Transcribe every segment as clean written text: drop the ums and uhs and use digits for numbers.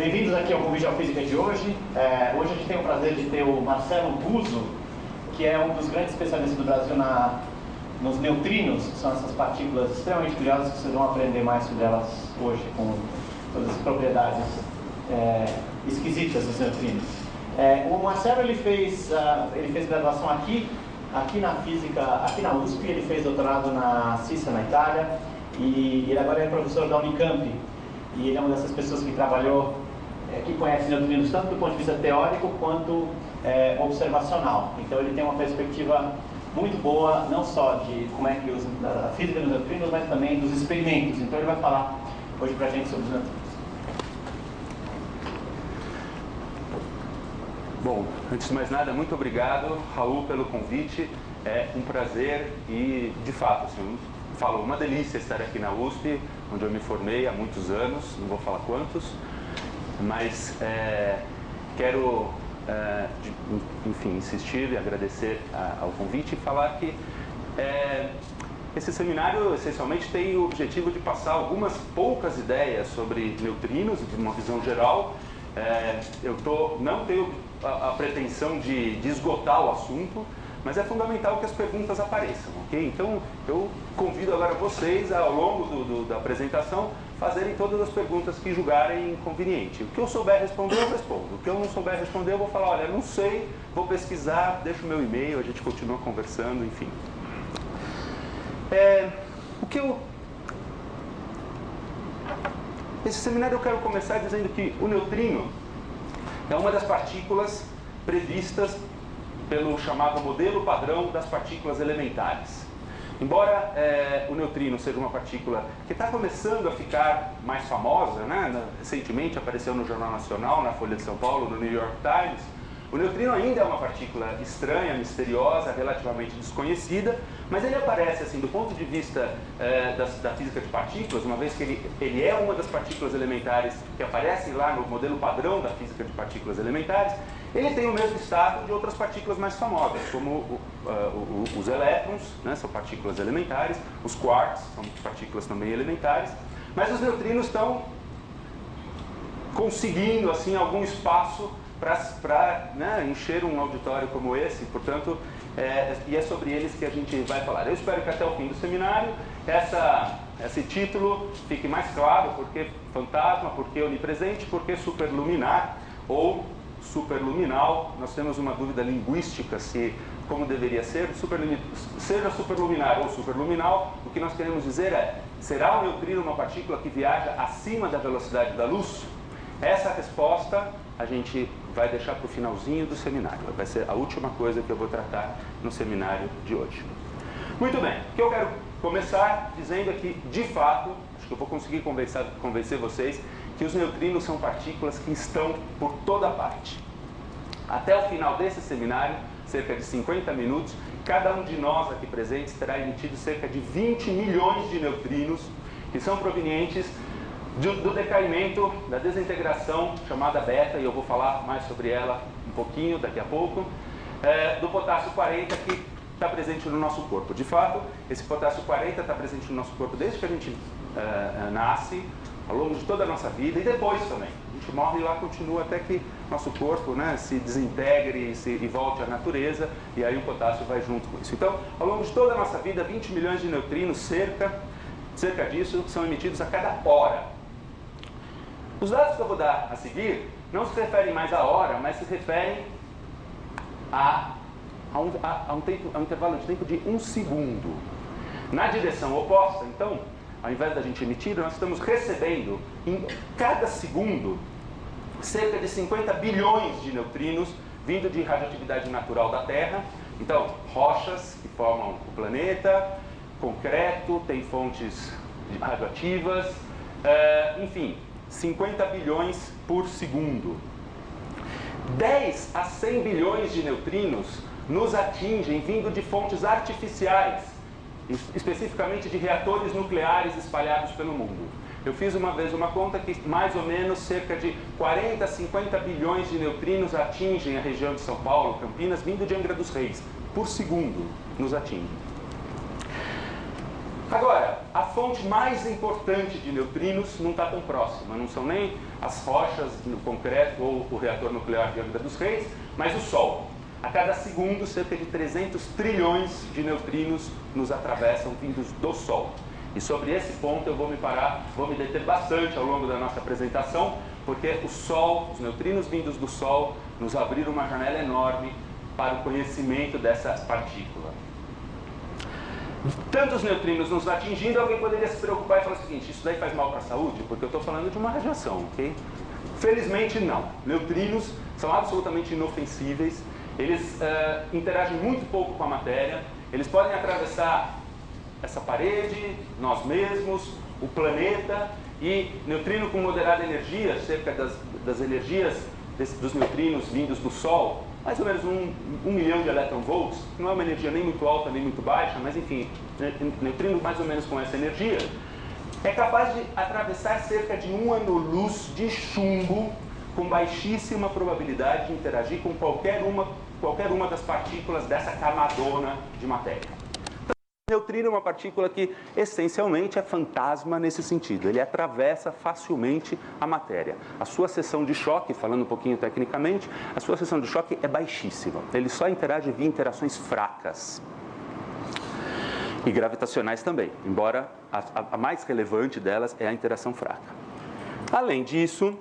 Bem-vindos aqui ao Convite ao Física de hoje. Hoje a gente tem o prazer de ter o Marcelo Guzzo, que é um dos grandes especialistas do Brasil nos neutrinos, que são essas partículas extremamente curiosas que vocês vão aprender mais sobre elas hoje, com todas as propriedades esquisitas dos neutrinos. O Marcelo ele fez graduação aqui na física, aqui na USP, ele fez doutorado na Cissa, na Itália, e ele agora é professor da Unicamp. E ele é uma dessas pessoas que trabalhou, que conhece neutrinos tanto do ponto de vista teórico quanto observacional. Então ele tem uma perspectiva muito boa, não só de como é que a física dos neutrinos, mas também dos experimentos. Então ele vai falar hoje pra gente sobre os neutrinos. Bom, antes de mais nada, muito obrigado, Raul, pelo convite. É um prazer e, de fato, assim, uma delícia estar aqui na USP, onde eu me formei há muitos anos, não vou falar quantos, mas quero, enfim, insistir e agradecer ao convite e falar que esse seminário, essencialmente, tem o objetivo de passar algumas poucas ideias sobre neutrinos, de uma visão geral. Não tenho a pretensão de esgotar o assunto, mas é fundamental que as perguntas apareçam, ok? Então, eu convido agora vocês, ao longo da apresentação, fazerem todas as perguntas que julgarem conveniente. O que eu souber responder, eu respondo. O que eu não souber responder, eu vou falar, olha, não sei, vou pesquisar, deixo o meu e-mail, a gente continua conversando, enfim. Esse seminário eu quero começar dizendo que o neutrino é uma das partículas previstas pelo chamado modelo padrão das partículas elementares. Embora o neutrino seja uma partícula que está começando a ficar mais famosa, né? Recentemente apareceu no Jornal Nacional, na Folha de São Paulo, no New York Times, o neutrino ainda é uma partícula estranha, misteriosa, relativamente desconhecida, mas ele aparece, assim, do ponto de vista da física de partículas, uma vez que ele é uma das partículas elementares que aparecem lá no modelo padrão da física de partículas elementares. Ele tem o mesmo estado de outras partículas mais famosas, como os elétrons, né, são partículas elementares, os quarks são partículas também elementares, mas os neutrinos estão conseguindo, assim, algum espaço para encher um auditório como esse. Portanto, e é sobre eles que a gente vai falar. Eu espero que até o fim do seminário esse título fique mais claro, porque fantasma, porque onipresente, porque superluminar ou superluminal. Nós temos uma dúvida linguística se como deveria ser, seja superluminar ou superluminal. O que nós queremos dizer é, será o neutrino uma partícula que viaja acima da velocidade da luz? Essa resposta a gente vai deixar para o finalzinho do seminário. Vai ser a última coisa que eu vou tratar no seminário de hoje. Muito bem, o que eu quero começar dizendo é que, de fato, acho que eu vou conseguir convencer vocês que os neutrinos são partículas que estão por toda parte. Até o final desse seminário, cerca de 50 minutos, cada um de nós aqui presentes terá emitido cerca de 20 milhões de neutrinos que são provenientes do decaimento, da desintegração chamada beta, e eu vou falar mais sobre ela um pouquinho daqui a pouco, do potássio 40 que está presente no nosso corpo. De fato, esse potássio 40 está presente no nosso corpo desde que a gente nasce, ao longo de toda a nossa vida, e depois também. A gente morre e lá continua até que nosso corpo, né, se desintegre e volte à natureza, e aí o potássio vai junto com isso. Então, ao longo de toda a nossa vida, 20 milhões de neutrinos, cerca disso, são emitidos a cada hora. Os dados que eu vou dar a seguir não se referem mais à hora, mas se referem a um intervalo de tempo de 1 segundo. Na direção oposta, então, ao invés da gente emitir, nós estamos recebendo em cada segundo cerca de 50 bilhões de neutrinos vindo de radioatividade natural da Terra. Então, rochas que formam o planeta, concreto, tem fontes radioativas, enfim, 50 bilhões por segundo. 10 a 100 bilhões de neutrinos nos atingem vindo de fontes artificiais, especificamente de reatores nucleares espalhados pelo mundo. Eu fiz uma vez uma conta que mais ou menos cerca de 40 a 50 bilhões de neutrinos atingem a região de São Paulo, Campinas, vindo de Angra dos Reis. Por segundo nos atingem. Agora, a fonte mais importante de neutrinos não está tão próxima, não são nem as rochas no concreto ou o reator nuclear de Angra dos Reis, mas o Sol. A cada segundo, cerca de 300 trilhões de neutrinos nos atravessam vindos do Sol. E sobre esse ponto eu vou me deter bastante ao longo da nossa apresentação, porque o Sol, os neutrinos vindos do Sol, nos abriram uma janela enorme para o conhecimento dessa partícula. Tantos neutrinos nos atingindo, alguém poderia se preocupar e falar o seguinte: isso daí faz mal para a saúde? Porque eu estou falando de uma radiação, ok? Felizmente não. Neutrinos são absolutamente inofensíveis, eles interagem muito pouco com a matéria, eles podem atravessar essa parede, nós mesmos, o planeta, e neutrino com moderada energia, cerca das energias dos neutrinos vindos do Sol, mais ou menos 1 milhão de eletronvolts, não é uma energia nem muito alta nem muito baixa, mas enfim, neutrino mais ou menos com essa energia, é capaz de atravessar cerca de 1 ano-luz de chumbo com baixíssima probabilidade de interagir com qualquer uma das partículas dessa camadona de matéria. O neutrino é uma partícula que, essencialmente, é fantasma nesse sentido. Ele atravessa facilmente a matéria. A sua seção de choque, falando um pouquinho tecnicamente, a sua seção de choque é baixíssima. Ele só interage via interações fracas. E gravitacionais também, embora a mais relevante delas é a interação fraca. Além disso,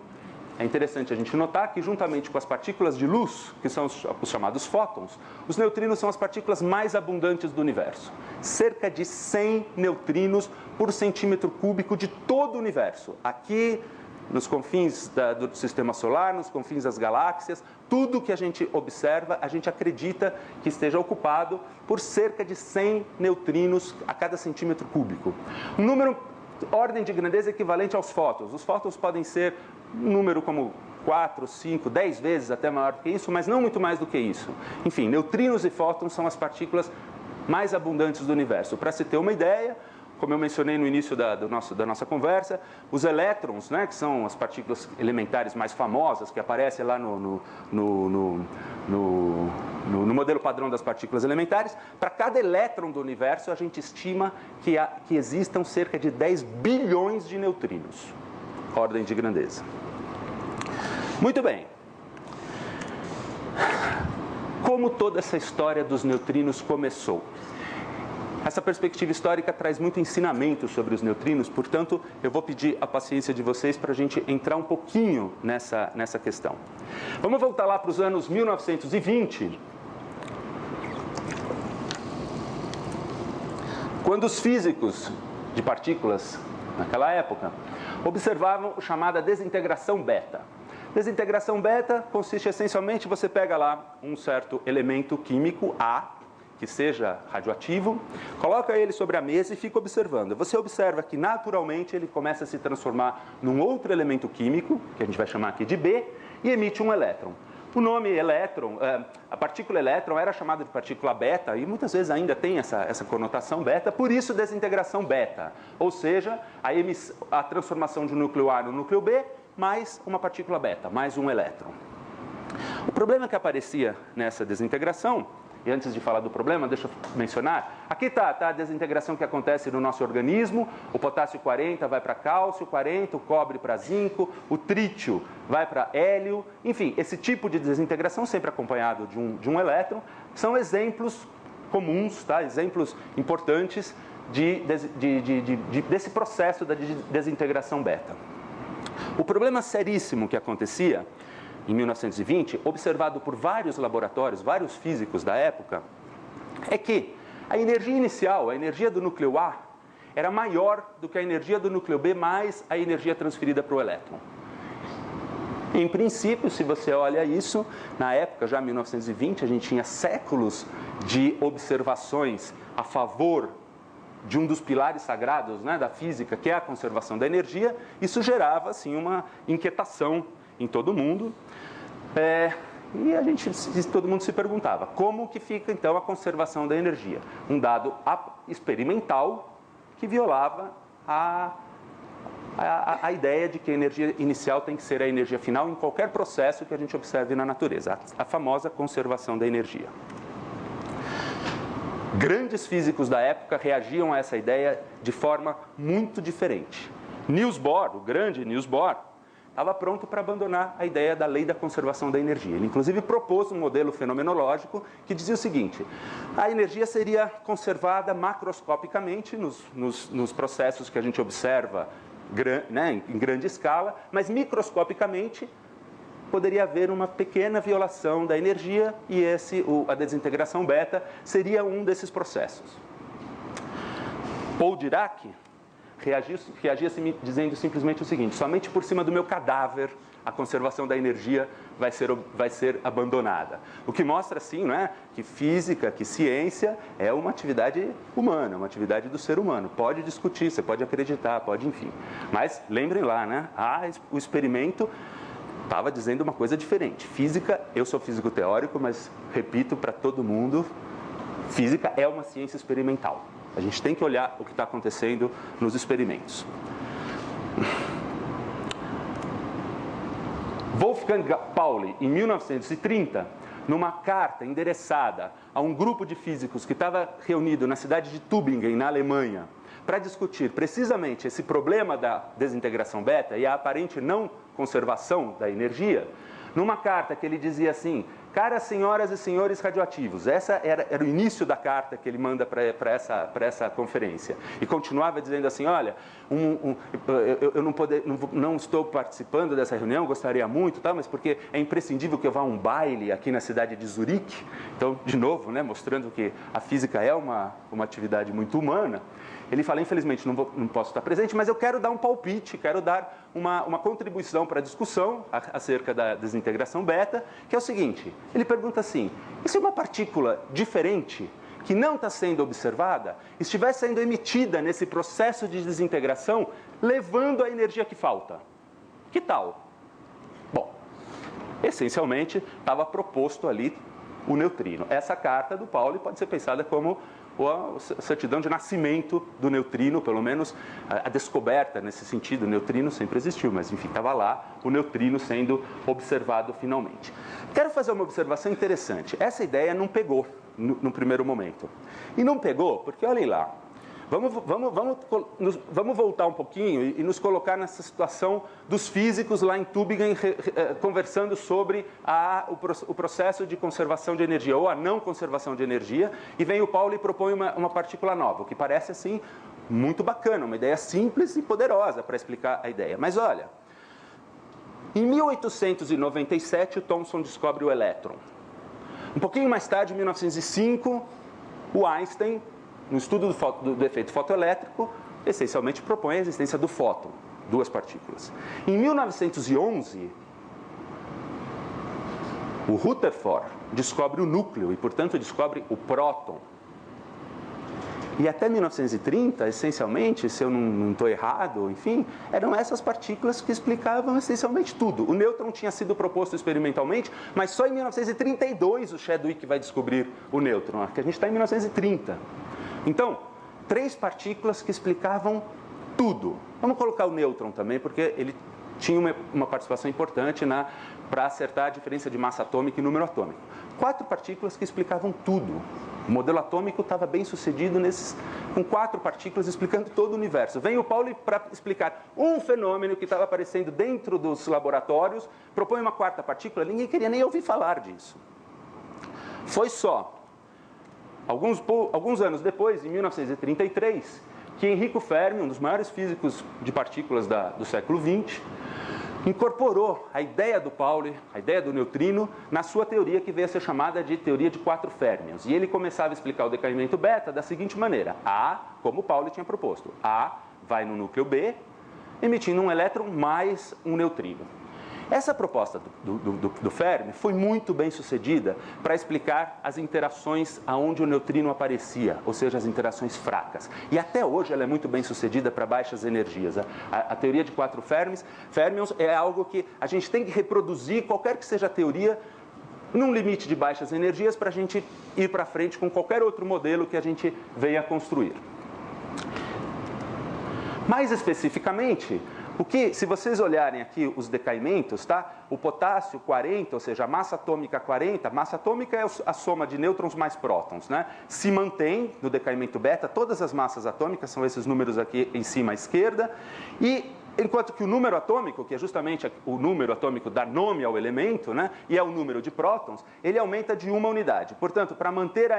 é interessante a gente notar que, juntamente com as partículas de luz, que são os chamados fótons, os neutrinos são as partículas mais abundantes do universo. Cerca de 100 neutrinos por centímetro cúbico de todo o universo. Aqui, nos confins do sistema solar, nos confins das galáxias, tudo que a gente observa, a gente acredita que esteja ocupado por cerca de 100 neutrinos a cada centímetro cúbico. Um número, ordem de grandeza equivalente aos fótons. Os fótons podem ser um número como 4, 5, 10 vezes até maior do que isso, mas não muito mais do que isso. Enfim, neutrinos e fótons são as partículas mais abundantes do universo. Para se ter uma ideia, como eu mencionei no início da nossa conversa, os elétrons, né, que são as partículas elementares mais famosas, que aparecem lá no modelo padrão das partículas elementares, para cada elétron do universo, a gente estima que existam cerca de 10 bilhões de neutrinos. Ordem de grandeza. Muito bem. Como toda essa história dos neutrinos começou? Essa perspectiva histórica traz muito ensinamento sobre os neutrinos, portanto, eu vou pedir a paciência de vocês para a gente entrar um pouquinho nessa questão. Vamos voltar lá para os anos 1920, quando os físicos de partículas, naquela época, observavam a chamada desintegração beta. Desintegração beta consiste essencialmente, você pega lá um certo elemento químico, A, que seja radioativo, coloca ele sobre a mesa e fica observando. Você observa que naturalmente ele começa a se transformar num outro elemento químico, que a gente vai chamar aqui de B, e emite um elétron. O nome elétron, a partícula elétron era chamada de partícula beta, e muitas vezes ainda tem essa conotação beta, por isso desintegração beta. Ou seja, a transformação de um núcleo A no núcleo B, mais uma partícula beta, mais um elétron. O problema que aparecia nessa desintegração, e antes de falar do problema, deixa eu mencionar, aqui está a desintegração que acontece no nosso organismo, o potássio 40 vai para cálcio 40, o cobre para zinco, o trítio vai para hélio, enfim, esse tipo de desintegração, sempre acompanhado de um elétron, são exemplos comuns, tá? Exemplos importantes desse processo da desintegração beta. O problema seríssimo que acontecia em 1920, observado por vários laboratórios, vários físicos da época, é que a energia inicial, a energia do núcleo A, era maior do que a energia do núcleo B mais a energia transferida para o elétron. Em princípio, se você olha isso, na época, já em 1920, a gente tinha séculos de observações a favor de um dos pilares sagrados, né, da física, que é a conservação da energia. Isso gerava assim, uma inquietação em todo mundo. E todo mundo se perguntava, como que fica então a conservação da energia? Um dado experimental que violava a ideia de que a energia inicial tem que ser a energia final em qualquer processo que a gente observe na natureza, a famosa conservação da energia. Grandes físicos da época reagiam a essa ideia de forma muito diferente. Niels Bohr, o grande Niels Bohr, estava pronto para abandonar a ideia da lei da conservação da energia. Ele, inclusive, propôs um modelo fenomenológico que dizia o seguinte: a energia seria conservada macroscopicamente nos processos que a gente observa, né, em grande escala, mas microscopicamente poderia haver uma pequena violação da energia e a desintegração beta seria um desses processos. Paul Dirac reagia dizendo simplesmente o seguinte: somente por cima do meu cadáver a conservação da energia vai ser abandonada. O que mostra, assim, não é, que física, que ciência é uma atividade humana, uma atividade do ser humano. Pode discutir, você pode acreditar, pode, enfim. Mas lembrem lá, né, o experimento estava dizendo uma coisa diferente. Física, eu sou físico teórico, mas repito para todo mundo, física é uma ciência experimental. A gente tem que olhar o que está acontecendo nos experimentos. Wolfgang Pauli, em 1930, numa carta endereçada a um grupo de físicos que estava reunido na cidade de Tübingen, na Alemanha, para discutir precisamente esse problema da desintegração beta e a aparente não conservação da energia, numa carta que ele dizia assim: caras senhoras e senhores radioativos. Essa era o início da carta que ele manda para essa conferência. E continuava dizendo assim: olha, eu não estou participando dessa reunião, gostaria muito, tá, mas porque é imprescindível que eu vá a um baile aqui na cidade de Zurique. Então, de novo, né, mostrando que a física é uma atividade muito humana. Ele fala: infelizmente não posso estar presente, mas eu quero dar um palpite, quero dar uma contribuição para a discussão acerca da desintegração beta, que é o seguinte: ele pergunta assim: e se uma partícula diferente, que não está sendo observada, estiver sendo emitida nesse processo de desintegração, levando a energia que falta? Que tal? Bom, essencialmente estava proposto ali o neutrino. Essa carta do Pauli pode ser pensada como a certidão de nascimento do neutrino, pelo menos a descoberta nesse sentido. O neutrino sempre existiu, mas enfim, estava lá o neutrino sendo observado finalmente. Quero fazer uma observação interessante. Essa ideia não pegou no primeiro momento. E não pegou porque, olhem lá, vamos voltar um pouquinho e nos colocar nessa situação dos físicos lá em Tübingen conversando sobre o processo de conservação de energia ou a não conservação de energia, e vem o Pauli e propõe uma partícula nova, o que parece assim muito bacana, uma ideia simples e poderosa para explicar a ideia. Mas olha, em 1897 o Thomson descobre o elétron. Um pouquinho mais tarde, em 1905, o Einstein, no estudo do efeito fotoelétrico, essencialmente propõe a existência do fóton, duas partículas. Em 1911, o Rutherford descobre o núcleo e, portanto, descobre o próton. E até 1930, essencialmente, se eu não estou errado, enfim, eram essas partículas que explicavam essencialmente tudo. O nêutron tinha sido proposto experimentalmente, mas só em 1932 o Chadwick vai descobrir o nêutron, que a gente está em 1930. Então, 3 partículas que explicavam tudo. Vamos colocar o nêutron também, porque ele tinha uma participação importante para acertar a diferença de massa atômica e número atômico. 4 partículas que explicavam tudo. O modelo atômico estava bem sucedido com 4 partículas explicando todo o universo. Vem o Pauli para explicar um fenômeno que estava aparecendo dentro dos laboratórios, propõe uma 4ª partícula, ninguém queria nem ouvir falar disso. Foi só alguns anos depois, em 1933, que Enrico Fermi, um dos maiores físicos de partículas do século XX, incorporou a ideia do Pauli, a ideia do neutrino, na sua teoria que veio a ser chamada de teoria de 4 férmions. E ele começava a explicar o decaimento beta da seguinte maneira: A, como o Pauli tinha proposto, A vai no núcleo B, emitindo um elétron mais um neutrino. Essa proposta do Fermi foi muito bem sucedida para explicar as interações aonde o neutrino aparecia, ou seja, as interações fracas. E até hoje ela é muito bem sucedida para baixas energias. A teoria de 4 férmions é algo que a gente tem que reproduzir, qualquer que seja a teoria, num limite de baixas energias, para a gente ir para frente com qualquer outro modelo que a gente venha construir. Mais especificamente, O que, se vocês olharem aqui os decaimentos, tá? O potássio 40, ou seja, a massa atômica 40, massa atômica é a soma de nêutrons mais prótons, né? Se mantém no decaimento beta, todas as massas atômicas, são esses números aqui em cima à esquerda, e enquanto que o número atômico, que é justamente o número atômico dá nome ao elemento, né? E é o número de prótons, ele aumenta de 1 unidade. Portanto, para manter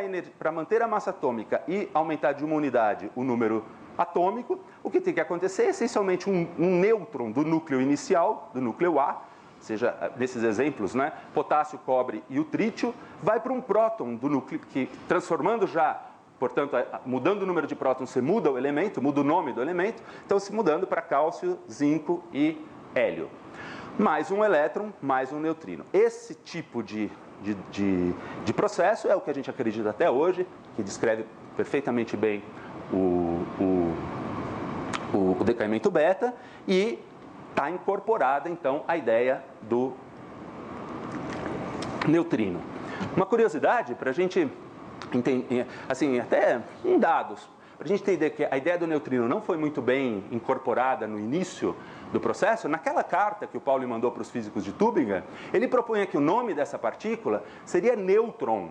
a massa atômica e aumentar de 1 unidade o número atômico, o que tem que acontecer é essencialmente um nêutron do núcleo inicial, do núcleo A, seja nesses exemplos, né, potássio, cobre e o trítio, vai para um próton do núcleo, que transformando já, portanto, mudando o número de prótons, você muda o elemento, muda o nome do elemento, então se mudando para cálcio, zinco e hélio. Mais um elétron, mais um neutrino. Esse tipo de processo é o que a gente acredita até hoje, que descreve perfeitamente bem o decaimento beta, e está incorporada então a ideia do neutrino. Uma curiosidade para a gente entender, assim, até em dados, para a gente entender que a ideia do neutrino não foi muito bem incorporada no início do processo. Naquela carta que o Pauli mandou para os físicos de Tübingen, ele propunha que o nome dessa partícula seria nêutron.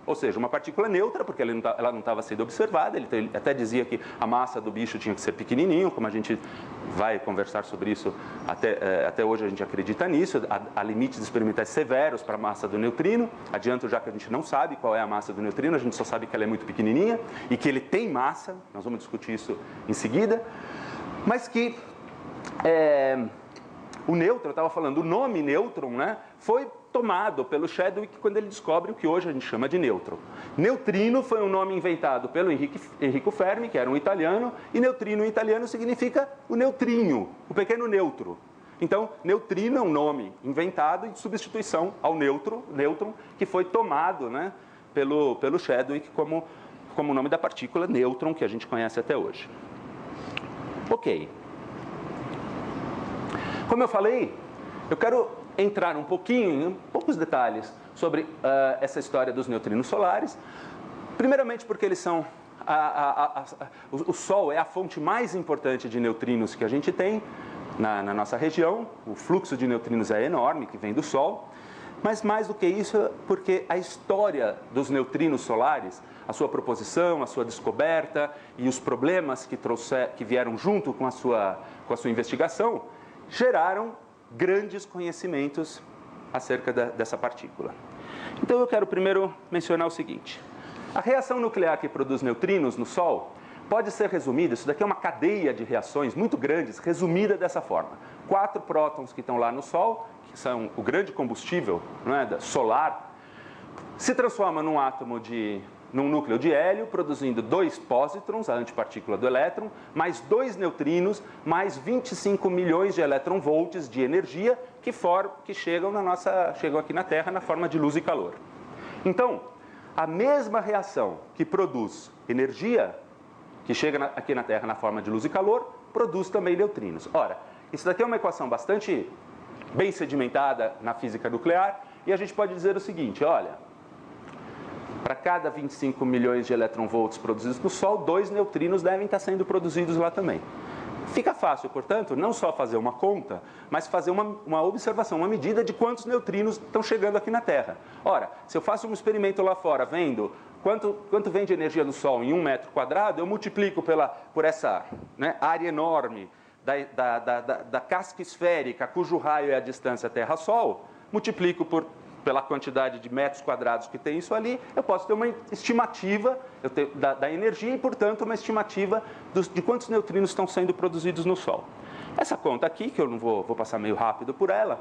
Ou seja, uma partícula neutra, porque ela não estava sendo observada. Ele até dizia que a massa do bicho tinha que ser pequenininho, como a gente vai conversar sobre isso, até hoje a gente acredita nisso. Há limites experimentais severos para a massa do neutrino. Adianto já que a gente não sabe qual é a massa do neutrino, a gente só sabe que ela é muito pequenininha e que ele tem massa, nós vamos discutir isso em seguida, mas que o nêutron, eu estava falando, o nome nêutron, né, foi tomado pelo Chadwick quando ele descobre o que hoje a gente chama de nêutron. Neutrino foi um nome inventado pelo Enrico Fermi, que era um italiano, e neutrino em italiano significa o neutrinho, o pequeno neutro. Então, neutrino é um nome inventado em substituição ao nêutron, que foi tomado, né, pelo Chadwick como o nome da partícula nêutron, que a gente conhece até hoje. Ok. Como eu falei, eu quero entrar um pouquinho, em poucos detalhes, sobre essa história dos neutrinos solares. Primeiramente porque eles são... o Sol é a fonte mais importante de neutrinos que a gente tem na nossa região. O fluxo de neutrinos é enorme, que vem do Sol. Mas mais do que isso, porque a história dos neutrinos solares, a sua proposição, a sua descoberta e os problemas que vieram junto com a sua investigação, geraram grandes conhecimentos acerca dessa partícula. Então eu quero primeiro mencionar o seguinte: a reação nuclear que produz neutrinos no Sol pode ser resumida, isso daqui é uma cadeia de reações muito grandes, resumida dessa forma. 4 prótons que estão lá no Sol, que são o grande combustível, não é, solar, se transforma num núcleo de hélio, produzindo 2 pósitrons, a antipartícula do elétron, mais 2 neutrinos, mais 25 milhões de eletronvolts de energia que chegam aqui na Terra na forma de luz e calor. Então, a mesma reação que produz energia, que chega aqui na Terra na forma de luz e calor, produz também neutrinos. Ora, isso daqui é uma equação bastante bem sedimentada na física nuclear, e a gente pode dizer o seguinte: olha, para cada 25 milhões de eletronvolts produzidos no Sol, 2 neutrinos devem estar sendo produzidos lá também. Fica fácil, portanto, não só fazer uma conta, mas fazer uma observação, uma medida de quantos neutrinos estão chegando aqui na Terra. Ora, se eu faço um experimento lá fora, vendo quanto vem de energia do Sol em 1 metro quadrado, eu multiplico por essa, né, área enorme da casca esférica, cujo raio é a distância Terra-Sol, multiplico pela quantidade de metros quadrados que tem isso ali, eu posso ter uma estimativa da energia e, portanto, uma estimativa de quantos neutrinos estão sendo produzidos no Sol. Essa conta aqui, que eu não vou passar meio rápido por ela,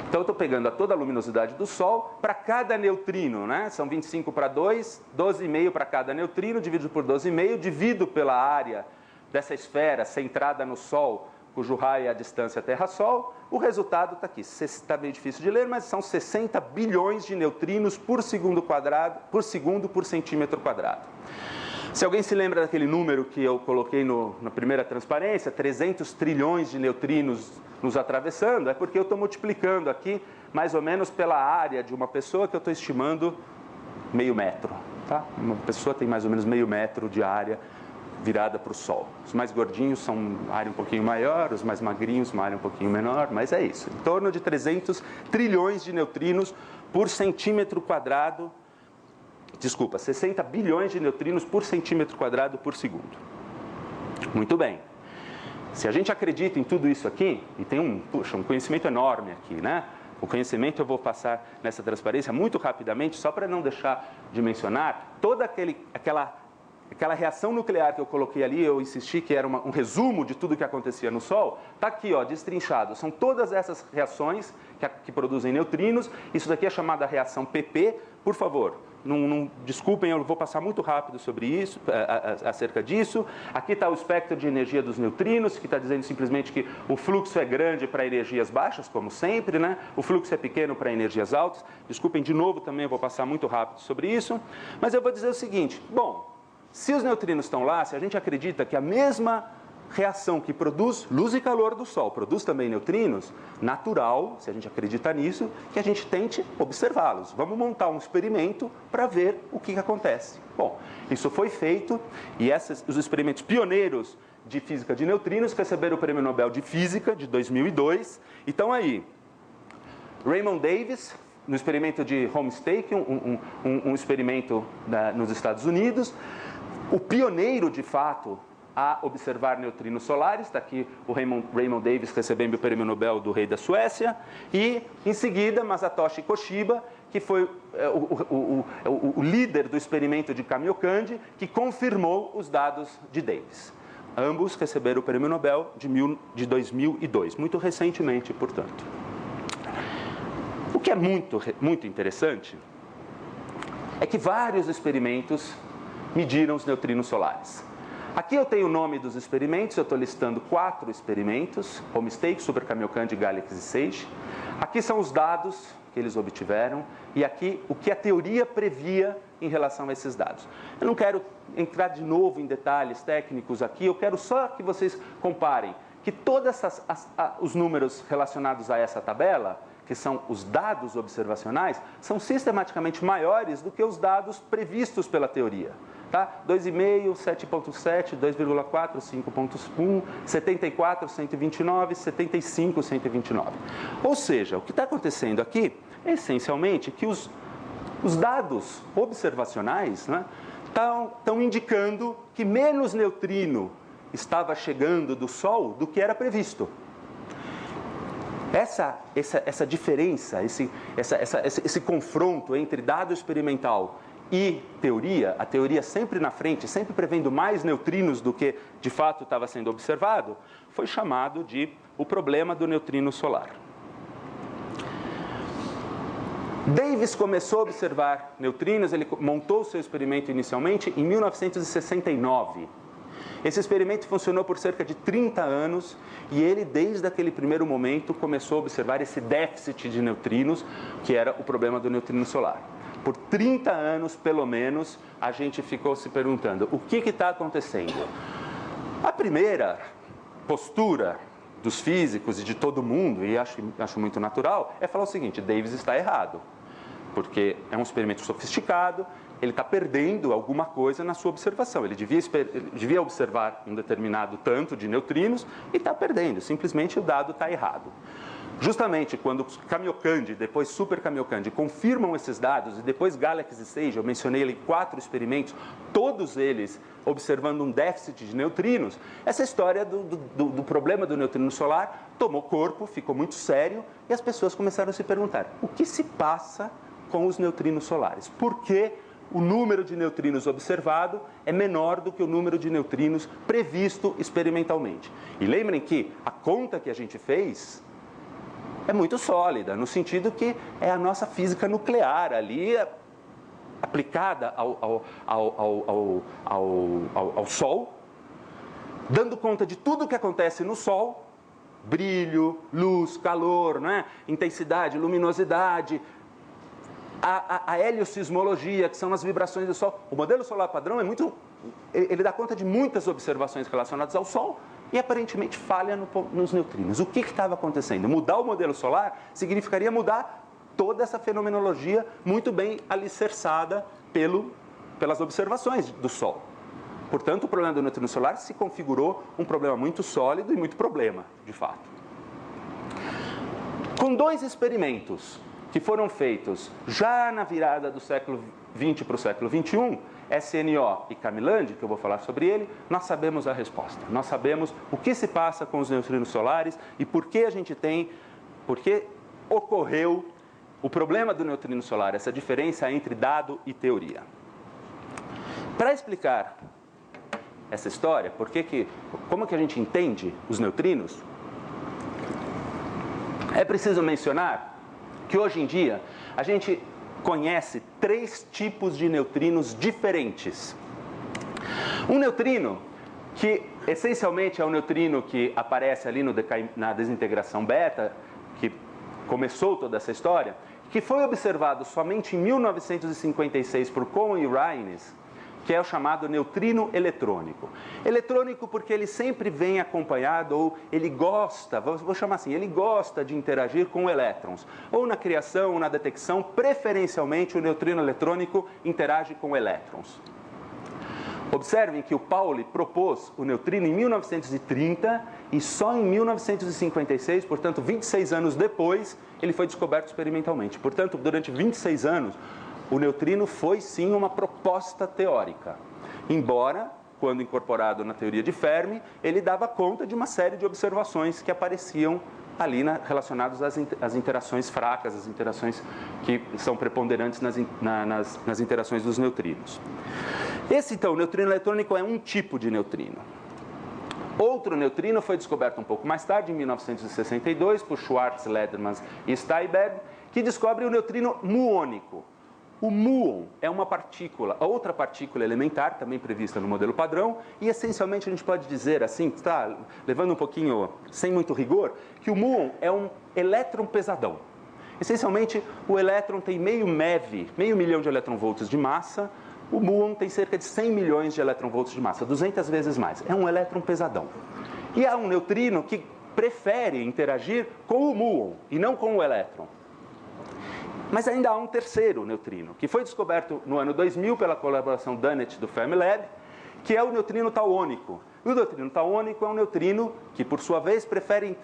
então eu estou pegando toda a luminosidade do Sol para cada neutrino, né? São 25 para 2, 12,5 para cada neutrino, dividido por 12,5, divido pela área dessa esfera centrada no Sol, cujo raio é a distância Terra-Sol. O resultado está aqui, está meio difícil de ler, mas são 60 bilhões de neutrinos por segundo por centímetro quadrado. Se alguém se lembra daquele número que eu coloquei na primeira transparência, 300 trilhões de neutrinos nos atravessando, é porque eu estou multiplicando aqui mais ou menos pela área de uma pessoa que eu estou estimando meio metro. Tá? Uma pessoa tem mais ou menos meio metro de área virada para o Sol. Os mais gordinhos são uma área um pouquinho maior, os mais magrinhos uma área um pouquinho menor, mas é isso. Em torno de 300 trilhões de neutrinos por centímetro quadrado, 60 bilhões de neutrinos por centímetro quadrado por segundo. Muito bem. Se a gente acredita em tudo isso aqui, e tem um conhecimento enorme aqui, né? O conhecimento eu vou passar nessa transparência muito rapidamente, só para não deixar de mencionar toda aquela reação nuclear que eu coloquei ali, eu insisti que era um resumo de tudo que acontecia no Sol, está aqui, ó, destrinchado. São todas essas reações que produzem neutrinos. Isso daqui é chamada reação PP. Por favor, não desculpem, eu vou passar muito rápido sobre isso, acerca disso. Aqui está o espectro de energia dos neutrinos, que está dizendo simplesmente que o fluxo é grande para energias baixas, como sempre, né? O fluxo é pequeno para energias altas. Desculpem, de novo, também eu vou passar muito rápido sobre isso. Mas eu vou dizer o seguinte, bom, se os neutrinos estão lá, se a gente acredita que a mesma reação que produz luz e calor do Sol produz também neutrinos, natural, se a gente acredita nisso, que a gente tente observá-los. Vamos montar um experimento para ver o que acontece. Bom, isso foi feito e os experimentos pioneiros de física de neutrinos receberam o Prêmio Nobel de Física de 2002. Então aí, Raymond Davis, no experimento de Homestake, um experimento nos Estados Unidos, o pioneiro de fato a observar neutrinos solares, está aqui o Raymond Davis recebendo o Prêmio Nobel do rei da Suécia, e em seguida Masatoshi Koshiba, que foi o líder do experimento de Kamiokande, que confirmou os dados de Davis. Ambos receberam o Prêmio Nobel de 2002, muito recentemente, portanto. O que é muito interessante é que vários experimentos mediram os neutrinos solares. Aqui eu tenho o nome dos experimentos, eu estou listando 4 experimentos, Homestake, Super Kamiokande, Galaxy e Sage. Aqui são os dados que eles obtiveram e aqui o que a teoria previa em relação a esses dados. Eu não quero entrar de novo em detalhes técnicos aqui, eu quero só que vocês comparem que todos os números relacionados a essa tabela, que são os dados observacionais, são sistematicamente maiores do que os dados previstos pela teoria. Tá? 2,5, 7,7, 2,4, 5,1, 74, 129, 75, 129. Ou seja, o que está acontecendo aqui é essencialmente que os dados observacionais, né, estão indicando que menos neutrino estava chegando do Sol do que era previsto. Essa diferença, esse confronto entre dado experimental e teoria, a teoria sempre na frente, sempre prevendo mais neutrinos do que de fato estava sendo observado, foi chamado de o problema do neutrino solar. Davis começou a observar neutrinos, ele montou o seu experimento inicialmente em 1969. Esse experimento funcionou por cerca de 30 anos e ele, desde aquele primeiro momento, começou a observar esse déficit de neutrinos, que era o problema do neutrino solar. Por 30 anos, pelo menos, a gente ficou se perguntando o que está acontecendo. A primeira postura dos físicos e de todo mundo, e acho muito natural, é falar o seguinte: Davis está errado, porque é um experimento sofisticado, ele está perdendo alguma coisa na sua observação. Ele devia observar um determinado tanto de neutrinos e está perdendo, simplesmente o dado está errado. Justamente quando Kamiokande, depois Super Kamiokande, confirmam esses dados, e depois Galaxy e Sage, eu mencionei ali 4 experimentos, todos eles observando um déficit de neutrinos, essa história do problema do neutrino solar tomou corpo, ficou muito sério, e as pessoas começaram a se perguntar: o que se passa com os neutrinos solares? Por que o número de neutrinos observado é menor do que o número de neutrinos previsto experimentalmente? E lembrem que a conta que a gente fez é muito sólida, no sentido que é a nossa física nuclear ali, aplicada ao Sol, dando conta de tudo que acontece no Sol, brilho, luz, calor, né? Intensidade, luminosidade, a heliosismologia, que são as vibrações do Sol. O modelo solar padrão ele dá conta de muitas observações relacionadas ao Sol e aparentemente falha nos neutrinos. O que estava acontecendo? Mudar o modelo solar significaria mudar toda essa fenomenologia muito bem alicerçada pelas observações do Sol. Portanto, o problema do neutrino solar se configurou um problema muito sólido e muito problema, de fato. Com 2 experimentos que foram feitos já na virada do século XX para o século XXI, SNO e Camilandi, que eu vou falar sobre ele, nós sabemos a resposta. Nós sabemos o que se passa com os neutrinos solares e por que ocorreu o problema do neutrino solar, essa diferença entre dado e teoria. Para explicar essa história, como que a gente entende os neutrinos, é preciso mencionar que hoje em dia a gente conhece 3 tipos de neutrinos diferentes. Um neutrino que essencialmente é um neutrino que aparece ali na desintegração beta, que começou toda essa história, que foi observado somente em 1956 por Cohen e Raynes, que é o chamado neutrino eletrônico. Eletrônico porque ele sempre vem acompanhado, ou ele gosta, vou chamar assim, ele gosta de interagir com elétrons. Ou na criação, ou na detecção, preferencialmente o neutrino eletrônico interage com elétrons. Observem que o Pauli propôs o neutrino em 1930 e só em 1956, portanto 26 anos depois, ele foi descoberto experimentalmente. Portanto, durante 26 anos, o neutrino foi sim uma proposta teórica, embora, quando incorporado na teoria de Fermi, ele dava conta de uma série de observações que apareciam ali relacionadas às interações fracas, as interações que são preponderantes nas interações dos neutrinos. Esse, então, neutrino eletrônico é um tipo de neutrino. Outro neutrino foi descoberto um pouco mais tarde, em 1962, por Schwarz, Lederman e Steinberg, que descobre o neutrino muônico. O muon é uma partícula, outra partícula elementar, também prevista no modelo padrão, e essencialmente a gente pode dizer assim, está levando um pouquinho, sem muito rigor, que o muon é um elétron pesadão. Essencialmente, o elétron tem meio milhão de elétron-volts de massa, o muon tem cerca de 100 milhões de elétron-volts de massa, 200 vezes mais. É um elétron pesadão. E há um neutrino que prefere interagir com o muon e não com o elétron. Mas ainda há um terceiro neutrino, que foi descoberto no ano 2000 pela colaboração Dunnett do Fermilab, que é o neutrino tauônico. E o neutrino tauônico é um neutrino que, por sua vez, prefere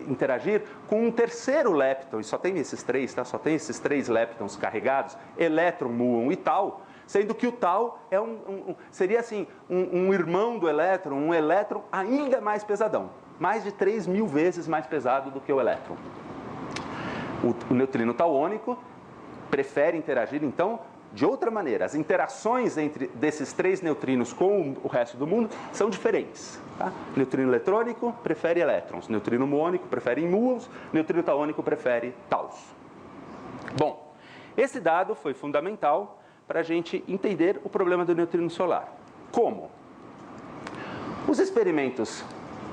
interagir com um terceiro lepton, e só tem esses 3, tá? Só tem esses 3 leptons carregados, elétron, muon e tau, sendo que o tau é seria assim, um irmão do elétron, um elétron ainda mais pesadão, mais de 3.000 vezes mais pesado do que o elétron. O neutrino tauônico prefere interagir, então, de outra maneira. As interações desses 3 neutrinos com o resto do mundo são diferentes. Tá? Neutrino eletrônico prefere elétrons, neutrino muônico prefere muons, neutrino tauônico prefere taus. Bom, esse dado foi fundamental para a gente entender o problema do neutrino solar. Como? Os experimentos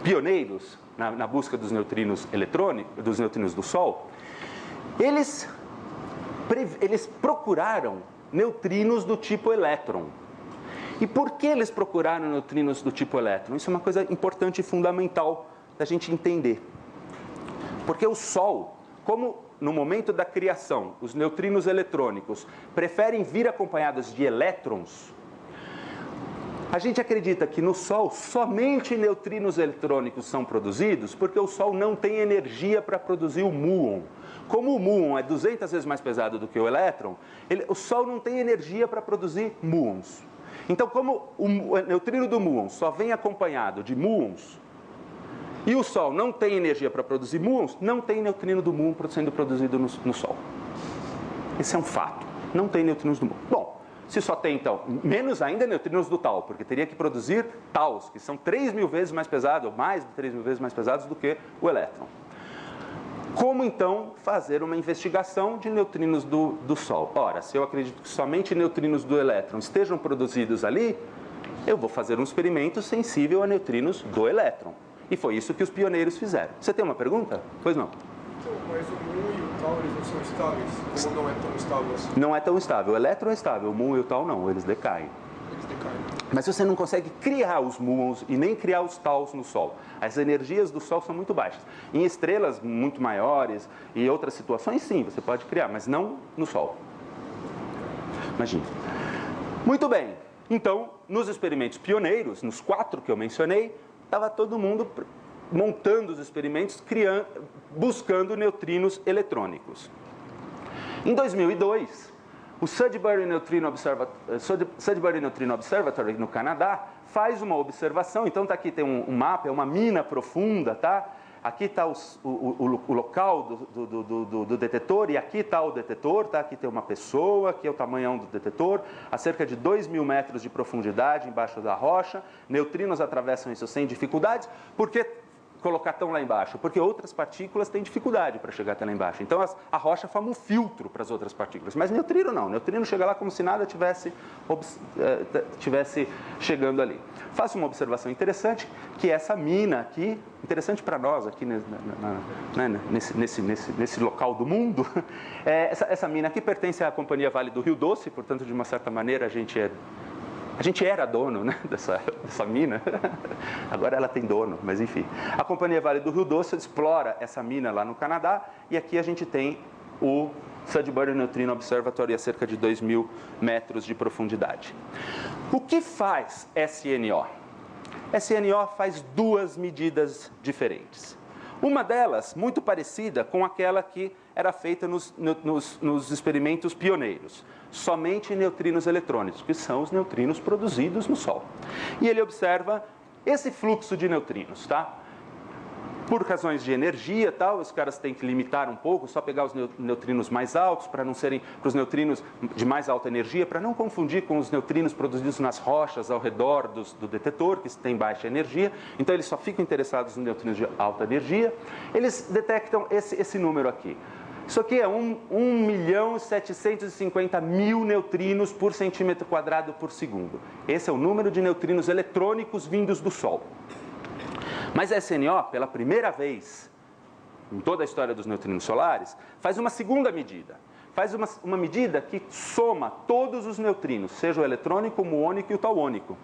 pioneiros na busca dos neutrinos eletrônicos, dos neutrinos do Sol, eles procuraram neutrinos do tipo elétron. E por que eles procuraram neutrinos do tipo elétron? Isso é uma coisa importante e fundamental da gente entender. Porque o Sol, como no momento da criação, os neutrinos eletrônicos preferem vir acompanhados de elétrons, a gente acredita que no Sol somente neutrinos eletrônicos são produzidos porque o Sol não tem energia para produzir o muon. Como o muon é 200 vezes mais pesado do que o elétron, o Sol não tem energia para produzir muons. Então, como o neutrino do muon só vem acompanhado de muons, e o Sol não tem energia para produzir muons, não tem neutrino do muon sendo produzido no Sol. Esse é um fato. Não tem neutrinos do muon. Bom, se só tem, então, menos ainda neutrinos do tau, porque teria que produzir taus, que são 3.000 vezes mais pesados, ou mais de 3.000 vezes mais pesados do que o elétron. Como, então, fazer uma investigação de neutrinos do Sol? Ora, se eu acredito que somente neutrinos do elétron estejam produzidos ali, eu vou fazer um experimento sensível a neutrinos do elétron. E foi isso que os pioneiros fizeram. Você tem uma pergunta? Pois não. Então, mas o muon e o tau, eles não são estáveis? Ou não é tão estável assim? Não é tão estável. O elétron é estável, o muon e o tau não, eles decaem. Eles decaem. Mas você não consegue criar os muons e nem criar os taus no Sol. As energias do Sol são muito baixas. Em estrelas muito maiores e outras situações, sim, você pode criar, mas não no Sol. Imagina. Muito bem. Então, nos experimentos pioneiros, nos 4 que eu mencionei, estava todo mundo montando os experimentos, buscando neutrinos eletrônicos. Em 2002, o Sudbury Neutrino Observatory no Canadá faz uma observação. Então, aqui tem um mapa, é uma mina profunda, tá? Aqui está o local do detetor e aqui está o detetor, tá? Aqui tem uma pessoa, aqui é o tamanhão do detetor, a cerca de 2.000 metros de profundidade embaixo da rocha. Neutrinos atravessam isso sem dificuldades. Por que colocar tão lá embaixo? Porque outras partículas têm dificuldade para chegar até lá embaixo. Então a rocha forma um filtro para as outras partículas. Mas neutrino não. Neutrino chega lá como se nada tivesse chegando ali. Faço uma observação interessante, que essa mina aqui, interessante para nós aqui nesse local do mundo, essa mina aqui pertence à Companhia Vale do Rio Doce, portanto, de uma certa maneira, a gente era dono, né, dessa mina, agora ela tem dono, mas enfim. A Companhia Vale do Rio Doce explora essa mina lá no Canadá e aqui a gente tem o Sudbury Neutrino Observatory a cerca de 2.000 metros de profundidade. O que faz SNO? SNO faz 2 medidas diferentes. Uma delas, muito parecida com aquela que era feita nos experimentos pioneiros. Somente neutrinos eletrônicos, que são os neutrinos produzidos no Sol. E ele observa esse fluxo de neutrinos, tá? Por razões de energia, tal, os caras têm que limitar um pouco, só pegar os neutrinos mais altos para não serem para os neutrinos de mais alta energia, para não confundir com os neutrinos produzidos nas rochas ao redor do detetor, que tem baixa energia. Então eles só ficam interessados nos neutrinos de alta energia. Eles detectam esse número aqui. Isso aqui é 1.750.000 neutrinos por centímetro quadrado por segundo. Esse é o número de neutrinos eletrônicos vindos do Sol. Mas a SNO, pela primeira vez em toda a história dos neutrinos solares, faz uma segunda medida. Faz uma medida que soma todos os neutrinos, seja o eletrônico, o muônico e o tauônico.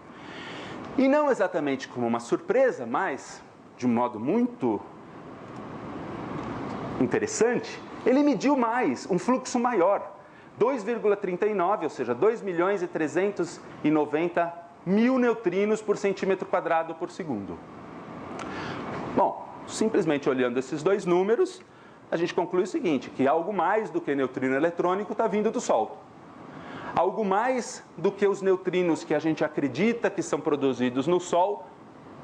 E não exatamente como uma surpresa, mas de um modo muito interessante, ele mediu mais, um fluxo maior, 2,39, ou seja, 2.390.000 neutrinos por centímetro quadrado por segundo. Bom, simplesmente olhando esses 2 números, a gente conclui o seguinte, que algo mais do que neutrino eletrônico está vindo do Sol. Algo mais do que os neutrinos que a gente acredita que são produzidos no Sol,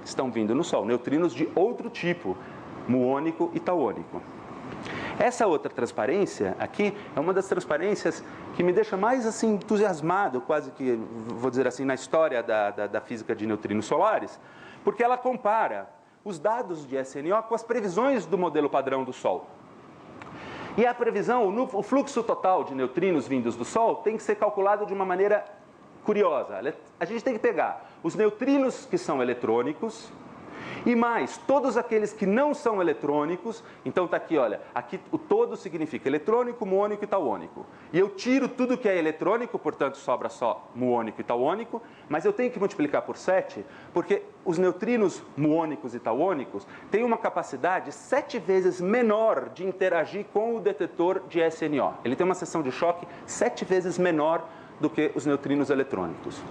estão vindo no Sol. Neutrinos de outro tipo, muônico e tauônico. Essa outra transparência aqui é uma das transparências que me deixa mais assim, entusiasmado, quase que, vou dizer assim, na história da física de neutrinos solares, porque ela compara os dados de SNO com as previsões do modelo padrão do Sol. E a previsão, o fluxo total de neutrinos vindos do Sol tem que ser calculado de uma maneira curiosa. A gente tem que pegar os neutrinos que são eletrônicos e mais todos aqueles que não são eletrônicos. Então está aqui, olha, aqui o todo significa eletrônico, muônico e tauônico. E eu tiro tudo que é eletrônico, portanto sobra só muônico e tauônico, mas eu tenho que multiplicar por 7, porque os neutrinos muônicos e tauônicos têm uma capacidade 7 vezes menor de interagir com o detetor de SNO. Ele tem uma seção de choque 7 vezes menor do que os neutrinos eletrônicos.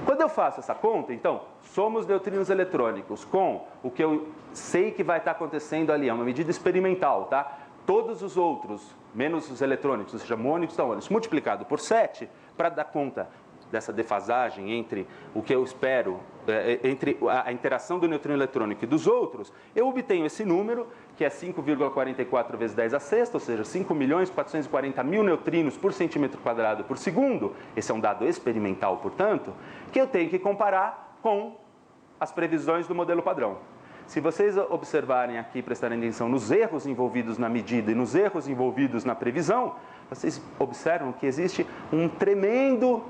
Quando eu faço essa conta, então, somos neutrinos eletrônicos com o que eu sei que vai estar acontecendo ali, é uma medida experimental, tá? Todos os outros, menos os eletrônicos, ou seja, muônicos e tauônicos, multiplicado por 7, para dar conta dessa defasagem entre o que eu espero, entre a interação do neutrino eletrônico e dos outros, eu obtenho esse número, que é 5,44 vezes 10 a sexta, ou seja, 5.440.000 neutrinos por centímetro quadrado por segundo. Esse é um dado experimental, portanto, que eu tenho que comparar com as previsões do modelo padrão. Se vocês observarem aqui, prestarem atenção nos erros envolvidos na medida e nos erros envolvidos na previsão, vocês observam que existe um tremendo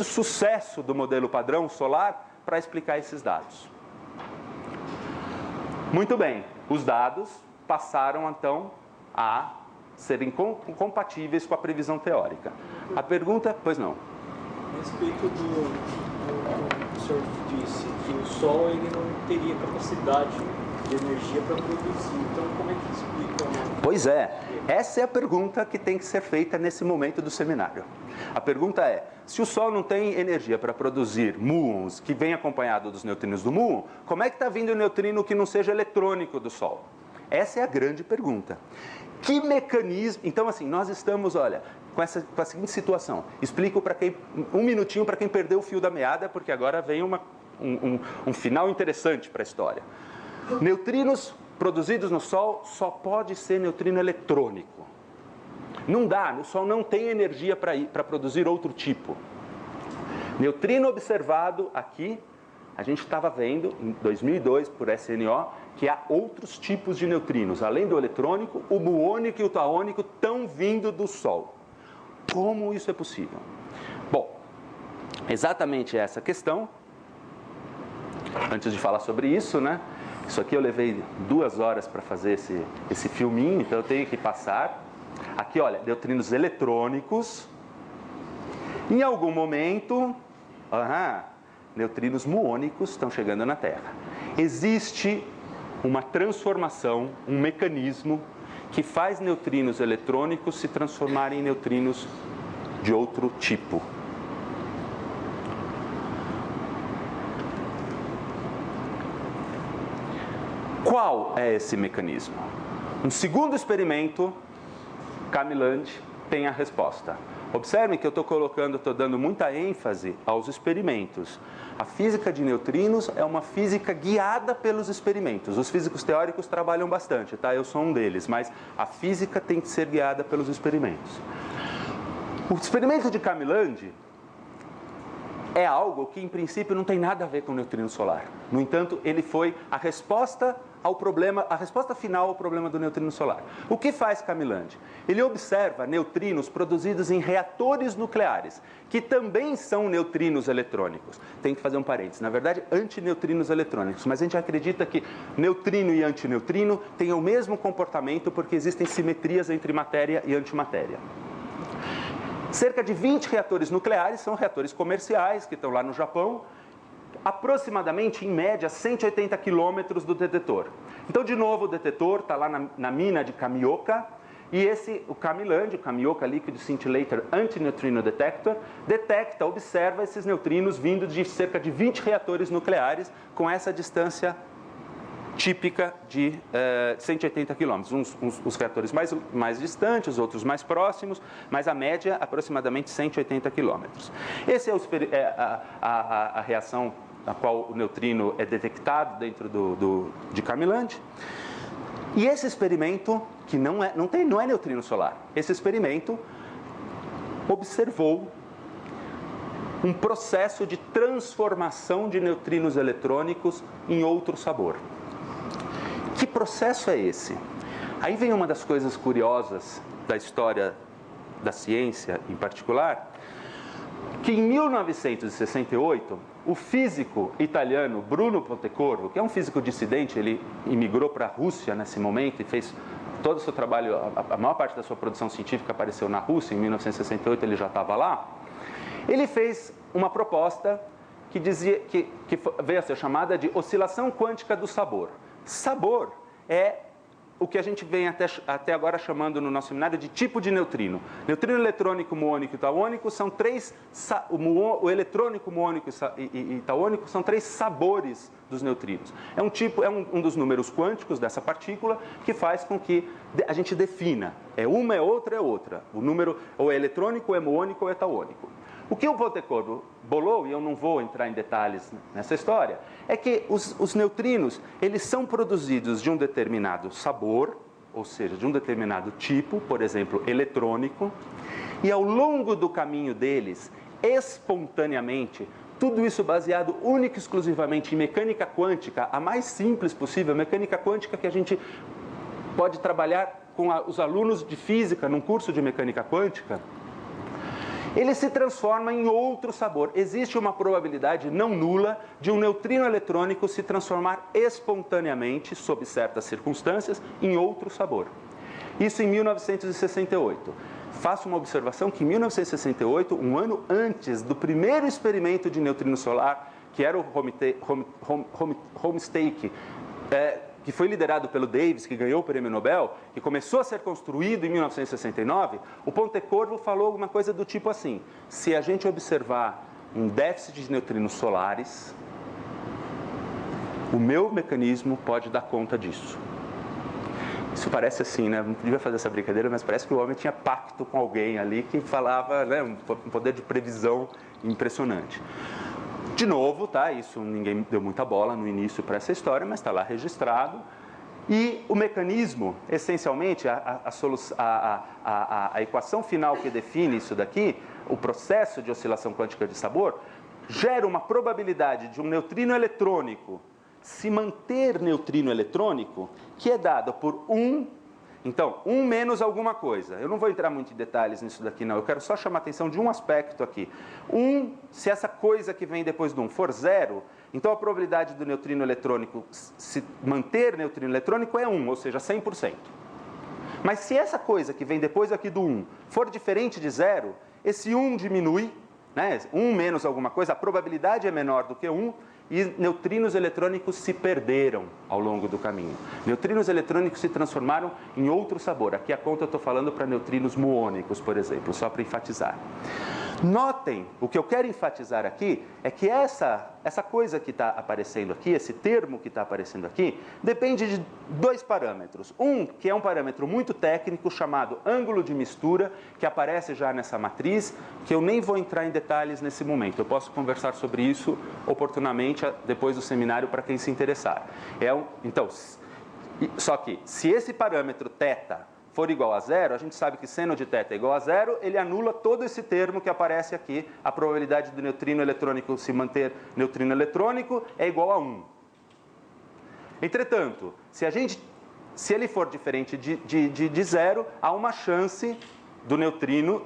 sucesso do modelo padrão solar para explicar esses dados. Muito bem, os dados passaram então a serem compatíveis com a previsão teórica. A pergunta, pois não. A respeito do que o senhor disse, que o Sol ele não teria capacidade de energia para produzir. Então, como é que explica? Pois é, essa é a pergunta que tem que ser feita nesse momento do seminário. A pergunta é, se o Sol não tem energia para produzir muons, que vem acompanhado dos neutrinos do muon, como é que está vindo o neutrino que não seja eletrônico do Sol? Essa é a grande pergunta. Que mecanismo... Então, assim, nós estamos, olha, com a seguinte situação. Explico para quem... Um minutinho para quem perdeu o fio da meada, porque agora vem um final interessante para a história. Neutrinos produzidos no Sol só pode ser neutrino eletrônico. Não dá, o Sol não tem energia para produzir outro tipo. Neutrino observado aqui, a gente estava vendo em 2002 por SNO, que há outros tipos de neutrinos. Além do eletrônico, o muônico e o taônico estão vindo do Sol. Como isso é possível? Bom, exatamente essa questão. Antes de falar sobre isso, né? Isso aqui eu levei 2 horas para fazer esse filminho, então eu tenho que passar. Aqui, olha, neutrinos eletrônicos. Em algum momento, neutrinos muônicos estão chegando na Terra. Existe uma transformação, um mecanismo que faz neutrinos eletrônicos se transformarem em neutrinos de outro tipo. Qual é esse mecanismo? Um segundo experimento, Camiland tem a resposta. Observem que eu estou dando muita ênfase aos experimentos. A física de neutrinos é uma física guiada pelos experimentos. Os físicos teóricos trabalham bastante, tá? Eu sou um deles, mas a física tem que ser guiada pelos experimentos. O experimento de Camiland é algo que, em princípio, não tem nada a ver com o neutrino solar. No entanto, ele foi a resposta final ao problema do neutrino solar. O que faz Camiland? Ele observa neutrinos produzidos em reatores nucleares, que também são neutrinos eletrônicos. Tem que fazer um parênteses. Na verdade, antineutrinos eletrônicos. Mas a gente acredita que neutrino e antineutrino têm o mesmo comportamento porque existem simetrias entre matéria e antimatéria. Cerca de 20 reatores nucleares, são reatores comerciais que estão lá no Japão, aproximadamente, em média, 180 quilômetros do detetor. Então, de novo, o detetor está lá na mina de Kamioka, e o Camiland, o Kamioka Liquid Scintillator Antineutrino Detector, observa esses neutrinos vindo de cerca de 20 reatores nucleares com essa distância típica de 180 quilômetros. Os reatores mais distantes, outros mais próximos, mas a média aproximadamente 180 quilômetros. Essa é a reação na qual o neutrino é detectado dentro de Camiland. E esse experimento, que não é neutrino solar, esse experimento observou um processo de transformação de neutrinos eletrônicos em outro sabor. Que processo é esse? Aí vem uma das coisas curiosas da história da ciência, em particular, que em 1968, o físico italiano Bruno Pontecorvo, que é um físico dissidente, ele imigrou para a Rússia nesse momento e fez todo o seu trabalho, a maior parte da sua produção científica apareceu na Rússia, em 1968 ele já estava lá. Ele fez uma proposta que dizia que veio a ser chamada de oscilação quântica do sabor. Sabor é o que a gente vem até agora chamando no nosso seminário de tipo de neutrino. Neutrino eletrônico, muônico e taônico são o eletrônico, muônico e taônico são 3 sabores dos neutrinos. É um dos números quânticos dessa partícula que faz com que a gente defina. É uma, é outra. O número ou é eletrônico, ou é muônico, ou é taônico. O que o Pontecorvo bolou, e eu não vou entrar em detalhes nessa história, é que os neutrinos, eles são produzidos de um determinado sabor, ou seja, de um determinado tipo, por exemplo, eletrônico, e ao longo do caminho deles, espontaneamente, tudo isso baseado única e exclusivamente em mecânica quântica, a mais simples possível, mecânica quântica que a gente pode trabalhar com os alunos de física num curso de mecânica quântica, ele se transforma em outro sabor. Existe uma probabilidade não nula de um neutrino eletrônico se transformar espontaneamente, sob certas circunstâncias, em outro sabor. Isso em 1968. Faço uma observação que em 1968, um ano antes do primeiro experimento de neutrino solar, que era o Homestake, que foi liderado pelo Davis, que ganhou o prêmio Nobel, que começou a ser construído em 1969, o Pontecorvo falou alguma coisa do tipo assim: se a gente observar um déficit de neutrinos solares, o meu mecanismo pode dar conta disso. Isso parece assim, né? Não devia fazer essa brincadeira, mas parece que o homem tinha pacto com alguém ali que falava, né, um poder de previsão impressionante. De novo, tá? Isso ninguém deu muita bola no início para essa história, mas está lá registrado. E o mecanismo, essencialmente, a equação final que define isso daqui, o processo de oscilação quântica de sabor, gera uma probabilidade de um neutrino eletrônico se manter neutrino eletrônico, que é dada por 1, então, 1 menos alguma coisa. Eu não vou entrar muito em detalhes nisso daqui, não. Eu quero só chamar a atenção de um aspecto aqui. 1, se essa coisa que vem depois do 1 for 0, então a probabilidade do neutrino eletrônico se manter neutrino eletrônico é 1, ou seja, 100%. Mas se essa coisa que vem depois aqui do 1 for diferente de 0, esse 1 diminui, né? 1 menos alguma coisa, a probabilidade é menor do que 1, e neutrinos eletrônicos se perderam ao longo do caminho. Neutrinos eletrônicos se transformaram em outro sabor. Aqui a conta eu estou falando para neutrinos muônicos, por exemplo, só para enfatizar. Notem, o que eu quero enfatizar aqui é que essa coisa que está aparecendo aqui, esse termo que está aparecendo aqui, depende de 2 parâmetros. Um, que é um parâmetro muito técnico, chamado ângulo de mistura, que aparece já nessa matriz, que eu nem vou entrar em detalhes nesse momento. Eu posso conversar sobre isso oportunamente depois do seminário para quem se interessar. Então, só que se esse parâmetro θ for igual a 0, a gente sabe que seno de θ é igual a 0, ele anula todo esse termo que aparece aqui, a probabilidade do neutrino eletrônico se manter neutrino eletrônico é igual a 1. Entretanto, se ele for diferente de 0, há uma chance do neutrino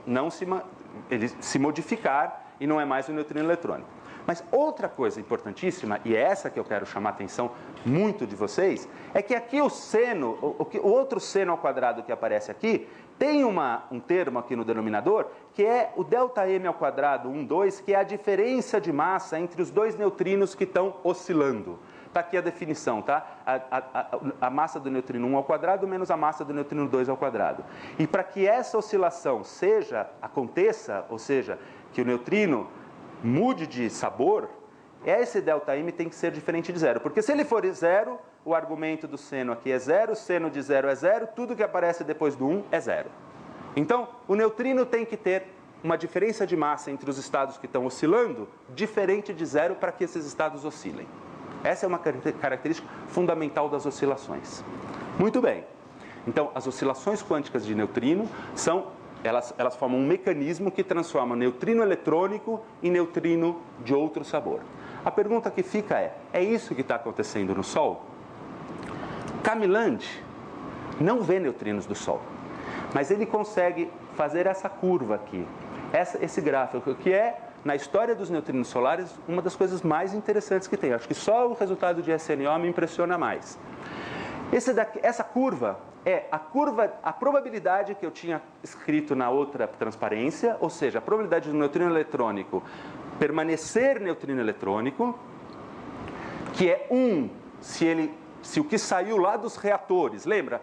ele se modificar e não é mais um neutrino eletrônico. Mas outra coisa importantíssima, e é essa que eu quero chamar a atenção muito de vocês, é que aqui o seno, o outro seno ao quadrado que aparece aqui, tem um termo aqui no denominador, que é o ΔM ao quadrado 1, 2, que é a diferença de massa entre os 2 neutrinos que estão oscilando. Está aqui a definição, tá? A massa do neutrino 1 ao quadrado menos a massa do neutrino 2 ao quadrado. E para que essa oscilação aconteça, ou seja, que o neutrino mude de sabor, esse ΔM tem que ser diferente de 0. Porque se ele for 0, o argumento do seno aqui é 0, seno de 0 é 0, tudo que aparece depois do 1 é 0. Então, o neutrino tem que ter uma diferença de massa entre os estados que estão oscilando diferente de 0 para que esses estados oscilem. Essa é uma característica fundamental das oscilações. Muito bem. Então, as oscilações quânticas de neutrino elas formam um mecanismo que transforma neutrino eletrônico em neutrino de outro sabor. A pergunta que fica é isso que está acontecendo no Sol? Camiland não vê neutrinos do Sol, mas ele consegue fazer essa curva aqui, esse gráfico, que é, na história dos neutrinos solares, uma das coisas mais interessantes que tem. Acho que só o resultado de SNO me impressiona mais. Essa curva é a probabilidade que eu tinha escrito na outra transparência, ou seja, a probabilidade do neutrino eletrônico permanecer neutrino eletrônico, que é 1 se o que saiu lá dos reatores, lembra?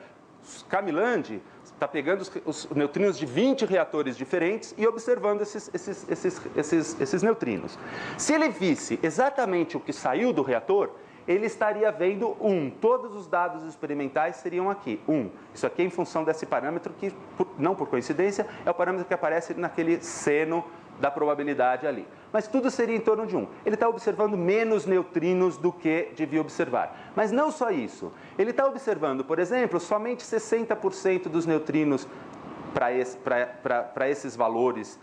Camiland está pegando os neutrinos de 20 reatores diferentes e observando esses neutrinos. Se ele visse exatamente o que saiu do reator, ele estaria vendo 1. Todos os dados experimentais seriam aqui, 1. Isso aqui é em função desse parâmetro que, não por coincidência, é o parâmetro que aparece naquele seno da probabilidade ali. Mas tudo seria em torno de 1. Ele está observando menos neutrinos do que devia observar. Mas não só isso. Ele está observando, por exemplo, somente 60% dos neutrinos para esses valores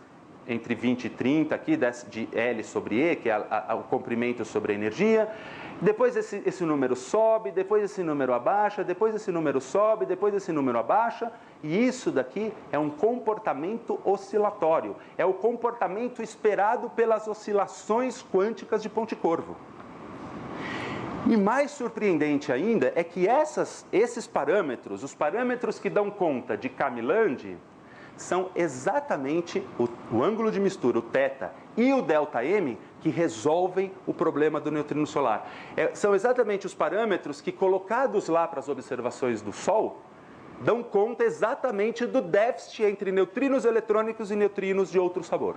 entre 20 e 30 aqui, de L sobre E, que é o comprimento sobre a energia. Depois esse número sobe, depois esse número abaixa, depois esse número sobe, depois esse número abaixa. E isso daqui é um comportamento oscilatório. É o comportamento esperado pelas oscilações quânticas de Pontecorvo. E mais surpreendente ainda é que esses parâmetros, os parâmetros que dão conta de Camiland, são exatamente o ângulo de mistura, o θ e o ΔM, que resolvem o problema do neutrino solar. São exatamente os parâmetros que, colocados lá para as observações do Sol, dão conta exatamente do déficit entre neutrinos eletrônicos e neutrinos de outro sabor.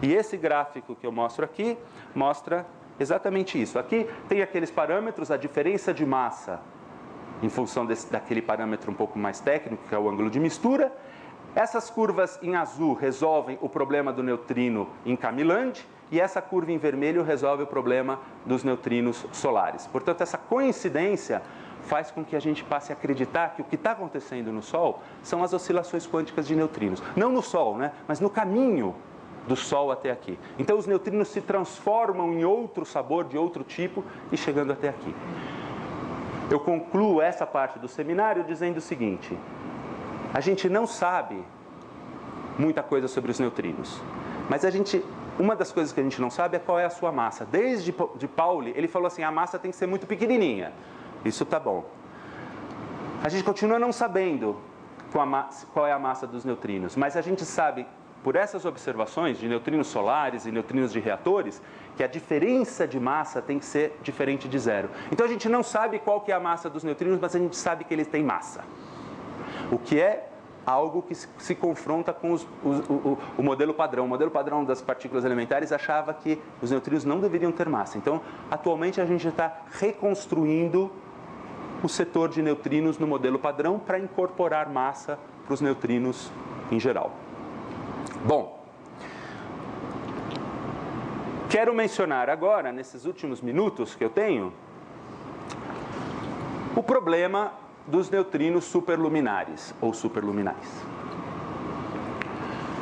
E esse gráfico que eu mostro aqui mostra exatamente isso. Aqui tem aqueles parâmetros, a diferença de massa em função daquele parâmetro um pouco mais técnico, que é o ângulo de mistura. Essas curvas em azul resolvem o problema do neutrino em Camilland, e essa curva em vermelho resolve o problema dos neutrinos solares. Portanto, essa coincidência faz com que a gente passe a acreditar que o que está acontecendo no Sol são as oscilações quânticas de neutrinos. Não no Sol, né? Mas no caminho do Sol até aqui. Então, os neutrinos se transformam em outro sabor, de outro tipo, e chegando até aqui. Eu concluo essa parte do seminário dizendo o seguinte: a gente não sabe muita coisa sobre os neutrinos, mas uma das coisas que a gente não sabe é qual é a sua massa. Desde de Pauli, ele falou assim, a massa tem que ser muito pequenininha. Isso tá bom. A gente continua não sabendo qual é a massa dos neutrinos, mas a gente sabe, por essas observações de neutrinos solares e neutrinos de reatores, que a diferença de massa tem que ser diferente de zero. Então a gente não sabe qual que é a massa dos neutrinos, mas a gente sabe que eles têm massa. O que é algo que se confronta com o modelo padrão. O modelo padrão das partículas elementares achava que os neutrinos não deveriam ter massa. Então, atualmente a gente está reconstruindo o setor de neutrinos no modelo padrão para incorporar massa para os neutrinos em geral. Bom, quero mencionar agora, nesses últimos minutos que eu tenho, o problema dos neutrinos superluminares ou superluminais.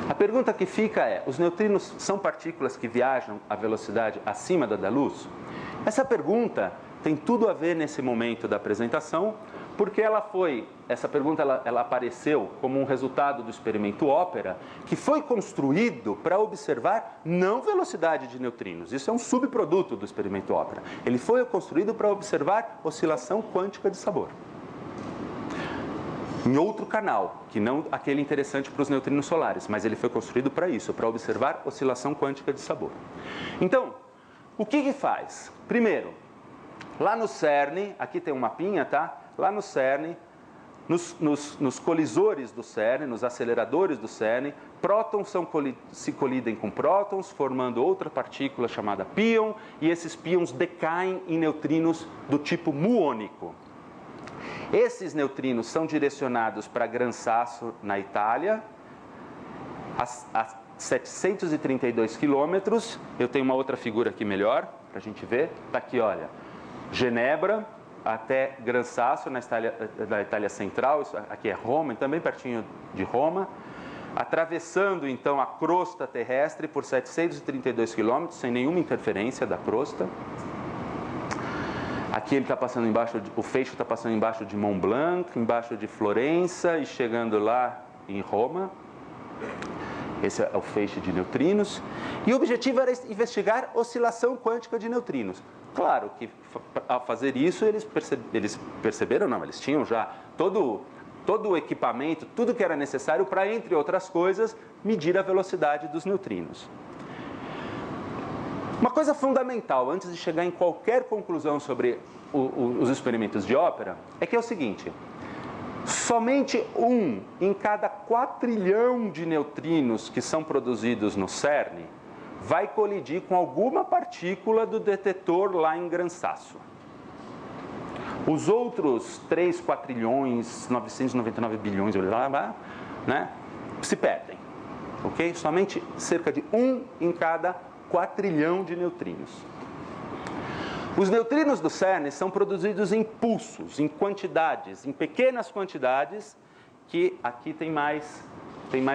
A pergunta que fica é: os neutrinos são partículas que viajam a velocidade acima da luz? Essa pergunta tem tudo a ver nesse momento da apresentação, porque essa pergunta ela apareceu como um resultado do experimento Ópera, que foi construído para observar não velocidade de neutrinos. Isso é um subproduto do experimento Ópera. Ele foi construído para observar oscilação quântica de sabor. Em outro canal, que não aquele interessante para os neutrinos solares, mas ele foi construído para isso, para observar oscilação quântica de sabor. Então, o que faz? Primeiro, lá no CERN, aqui tem um mapinha, tá? Lá no CERN, nos colisores do CERN, nos aceleradores do CERN, prótons se colidem com prótons, formando outra partícula chamada pion, e esses pions decaem em neutrinos do tipo muônico. Esses neutrinos são direcionados para Gran Sasso, na Itália, a 732 quilômetros. Eu tenho uma outra figura aqui melhor, para a gente ver. Está aqui, olha, Genebra até Gran Sasso, na Itália Central. Isso aqui é Roma, também pertinho de Roma. Atravessando, então, a crosta terrestre por 732 quilômetros, sem nenhuma interferência da crosta. Aqui ele está passando embaixo, o feixe está passando embaixo de Mont Blanc, embaixo de Florença e chegando lá em Roma. Esse é o feixe de neutrinos. E o objetivo era investigar oscilação quântica de neutrinos. Claro que ao fazer isso eles perceberam, não, eles tinham já todo o equipamento, tudo que era necessário para, entre outras coisas, medir a velocidade dos neutrinos. Uma coisa fundamental, antes de chegar em qualquer conclusão sobre os experimentos de Ópera, é que é o seguinte: somente 1 em cada 4 trilhão de neutrinos que são produzidos no CERN vai colidir com alguma partícula do detetor lá em Gran Sasso. Os outros 3 quatrilhões, 999 bilhões, né, se perdem. Okay? Somente cerca de 1 em cada 4 trilhão de neutrinos. Os neutrinos do CERN são produzidos em pulsos, em quantidades, em pequenas quantidades, que aqui tem mais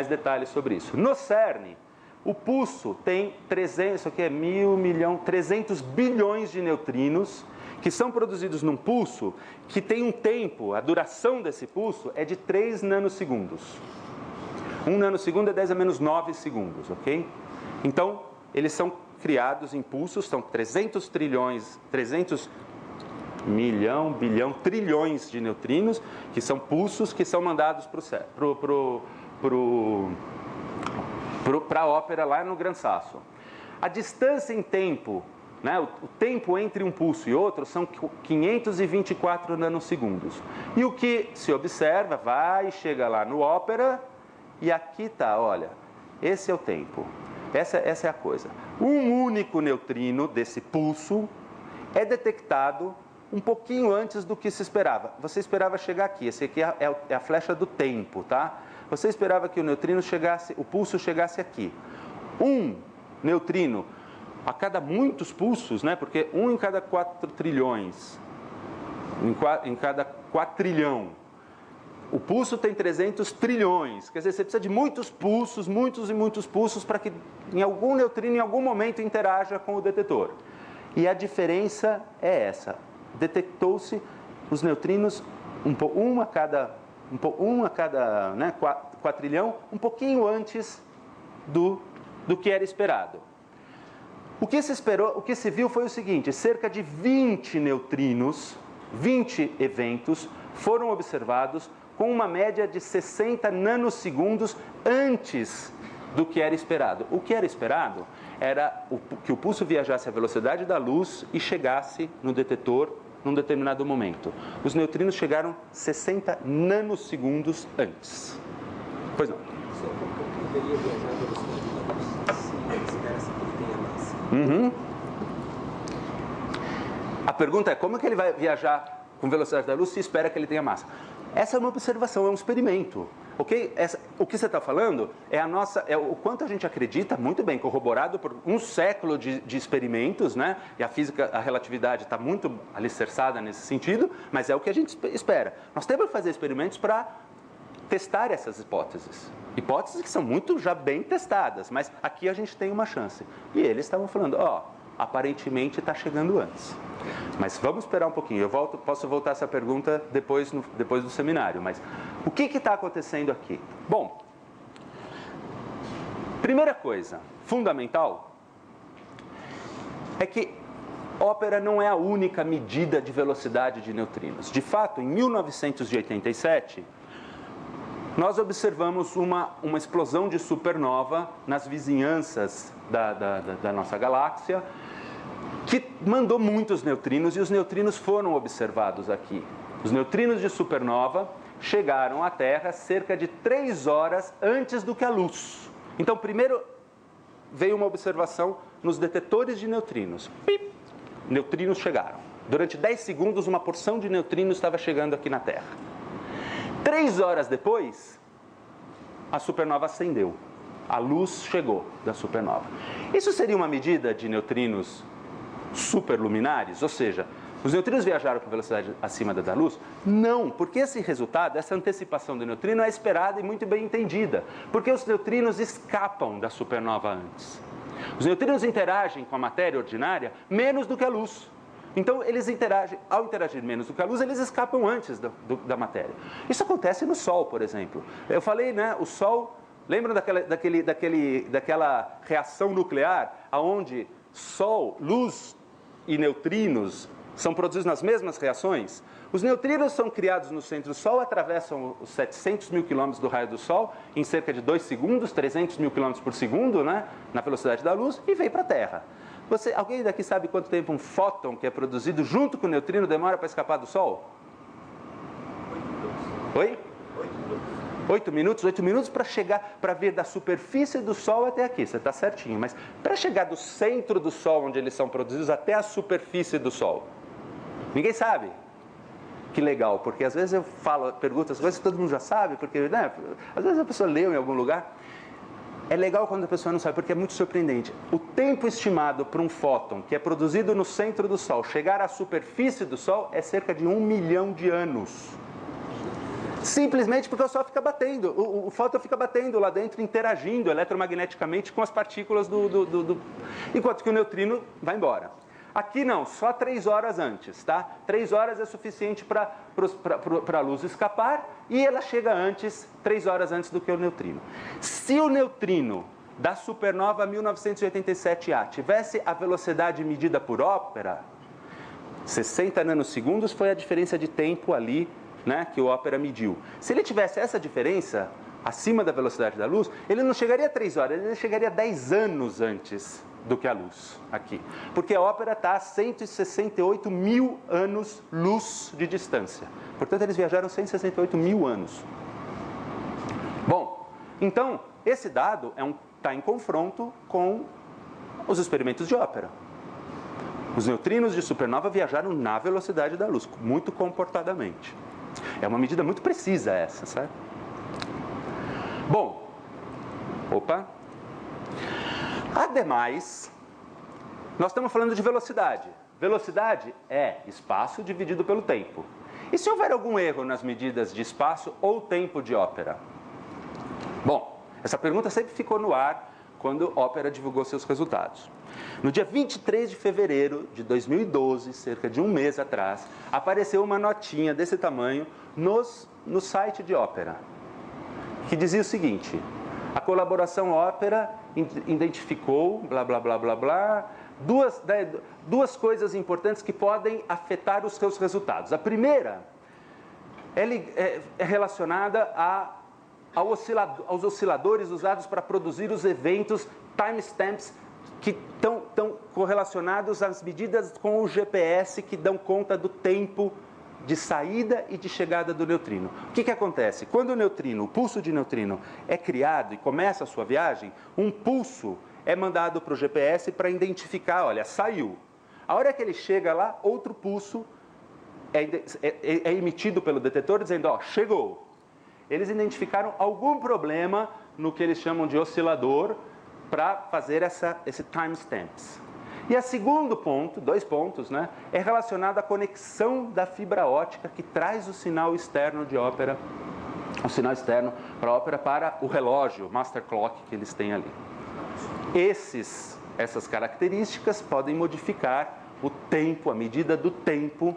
detalhes sobre isso. No CERN, o pulso tem 300 bilhões de neutrinos, que são produzidos num pulso que tem um tempo, a duração desse pulso é de 3 nanosegundos. 1 nanosegundo é 10 a menos 9 segundos, ok? Então, eles são criados em pulsos, são 300 trilhões de neutrinos, que são pulsos que são mandados para para a ópera lá no Gran Sasso. A distância em tempo, né, o tempo entre um pulso e outro são 524 nanosegundos. E o que se observa, vai, chega lá no ópera, e aqui está, olha, esse é o tempo. Essa é a coisa. Um único neutrino desse pulso é detectado um pouquinho antes do que se esperava. Você esperava chegar aqui, esse aqui é a flecha do tempo, tá? Você esperava que o neutrino chegasse, o pulso chegasse aqui. Um neutrino a cada muitos pulsos, né? Porque um em cada 4 trilhões, em cada quatrilhão. O pulso tem 300 trilhões, quer dizer, você precisa de muitos pulsos, muitos e muitos pulsos para que algum neutrino em algum momento interaja com o detetor. E a diferença é essa. Detectou-se os neutrinos, um a cada né, quatrilhão, um pouquinho antes do que era esperado. O que se viu foi o seguinte: cerca de 20 neutrinos, 20 eventos foram observados com uma média de 60 nanosegundos antes do que era esperado. O que era esperado era que o pulso viajasse à velocidade da luz e chegasse no detetor num determinado momento. Os neutrinos chegaram 60 nanosegundos antes. Pois não. Só como deveria viajar à velocidade da luz se espera-se que ele tenha massa? A pergunta é, como é que ele vai viajar com velocidade da luz se espera que ele tenha massa? Essa é uma observação, é um experimento. Okay? O que você está falando é o quanto a gente acredita, muito bem, corroborado por um século de experimentos, né? E a física, a relatividade está muito alicerçada nesse sentido, mas é o que a gente espera. Nós temos que fazer experimentos para testar essas hipóteses. Hipóteses que são muito já bem testadas, mas aqui a gente tem uma chance. E eles estavam falando, aparentemente está chegando antes. Mas vamos esperar um pouquinho. Posso voltar essa pergunta depois do seminário. Mas o que está acontecendo aqui? Bom, primeira coisa fundamental é que ópera não é a única medida de velocidade de neutrinos. De fato, em 1987, nós observamos uma explosão de supernova nas vizinhanças da nossa galáxia, que mandou muitos neutrinos, e os neutrinos foram observados aqui. Os neutrinos de supernova chegaram à Terra cerca de 3 horas antes do que a luz. Então, primeiro veio uma observação nos detetores de neutrinos. Pip! Neutrinos chegaram. Durante 10 segundos, uma porção de neutrinos estava chegando aqui na Terra. 3 horas depois, a supernova acendeu. A luz chegou da supernova. Isso seria uma medida de neutrinos superluminares? Ou seja, os neutrinos viajaram com velocidade acima da luz? Não, porque esse resultado, essa antecipação do neutrino é esperada e muito bem entendida. Porque os neutrinos escapam da supernova antes. Os neutrinos interagem com a matéria ordinária menos do que a luz. Então, eles interagem, ao interagir menos do que a luz, eles escapam antes da matéria. Isso acontece no Sol, por exemplo. Eu falei, né, o Sol, lembram daquela reação nuclear, onde Sol, luz e neutrinos são produzidos nas mesmas reações? Os neutrinos são criados no centro do Sol, atravessam os 700 mil quilômetros do raio do Sol em cerca de 2 segundos, 300 mil quilômetros por segundo, né, na velocidade da luz, e vem para a Terra. Alguém daqui sabe quanto tempo um fóton que é produzido junto com o neutrino demora para escapar do Sol? 8 minutos. 8 minutos para chegar, para vir da superfície do Sol até aqui, você está certinho. Mas para chegar do centro do Sol, onde eles são produzidos, até a superfície do Sol, ninguém sabe. Que legal, porque às vezes eu pergunto as coisas que todo mundo já sabe, porque, né, às vezes a pessoa leu em algum lugar. É legal quando a pessoa não sabe, porque é muito surpreendente. O tempo estimado para um fóton que é produzido no centro do Sol chegar à superfície do Sol é cerca de 1 milhão de anos. Simplesmente porque o Sol fica batendo, o fóton fica batendo lá dentro, interagindo eletromagneticamente com as partículas enquanto que o neutrino vai embora. Aqui não, só 3 horas antes, tá? 3 horas é suficiente para a luz escapar, e ela chega antes, 3 horas antes do que o neutrino. Se o neutrino da supernova 1987A tivesse a velocidade medida por ópera, 60 nanosegundos foi a diferença de tempo ali, né, que o ópera mediu. Se ele tivesse essa diferença, acima da velocidade da luz, ele não chegaria a 3 horas, ele chegaria 10 anos antes do que a luz aqui. Porque a ópera está a 168 mil anos-luz de distância. Portanto, eles viajaram 168 mil anos. Bom, então, esse dado está em confronto com os experimentos de ópera. Os neutrinos de supernova viajaram na velocidade da luz, muito comportadamente. É uma medida muito precisa essa, certo? Bom, ademais, nós estamos falando de velocidade. Velocidade é espaço dividido pelo tempo. E se houver algum erro nas medidas de espaço ou tempo de ópera? Bom, essa pergunta sempre ficou no ar quando a ópera divulgou seus resultados. No dia 23 de fevereiro de 2012, cerca de um mês atrás, apareceu uma notinha desse tamanho no site de ópera, que dizia o seguinte: a colaboração ópera identificou, blá, blá, blá, blá, blá, duas coisas importantes que podem afetar os seus resultados. A primeira é relacionada aos osciladores usados para produzir os eventos timestamps que estão correlacionados às medidas com o GPS que dão conta do tempo de saída e de chegada do neutrino. O que acontece? Quando o pulso de neutrino é criado e começa a sua viagem, um pulso é mandado para o GPS para identificar, olha, saiu. A hora que ele chega lá, outro pulso é emitido pelo detetor dizendo, ó, chegou. Eles identificaram algum problema no que eles chamam de oscilador para fazer esse timestamps. E o segundo ponto, 2 pontos, né, é relacionado à conexão da fibra ótica que traz o sinal externo de ópera, o sinal externo para a ópera para o relógio, o master clock que eles têm ali. Essas características podem modificar o tempo, a medida do tempo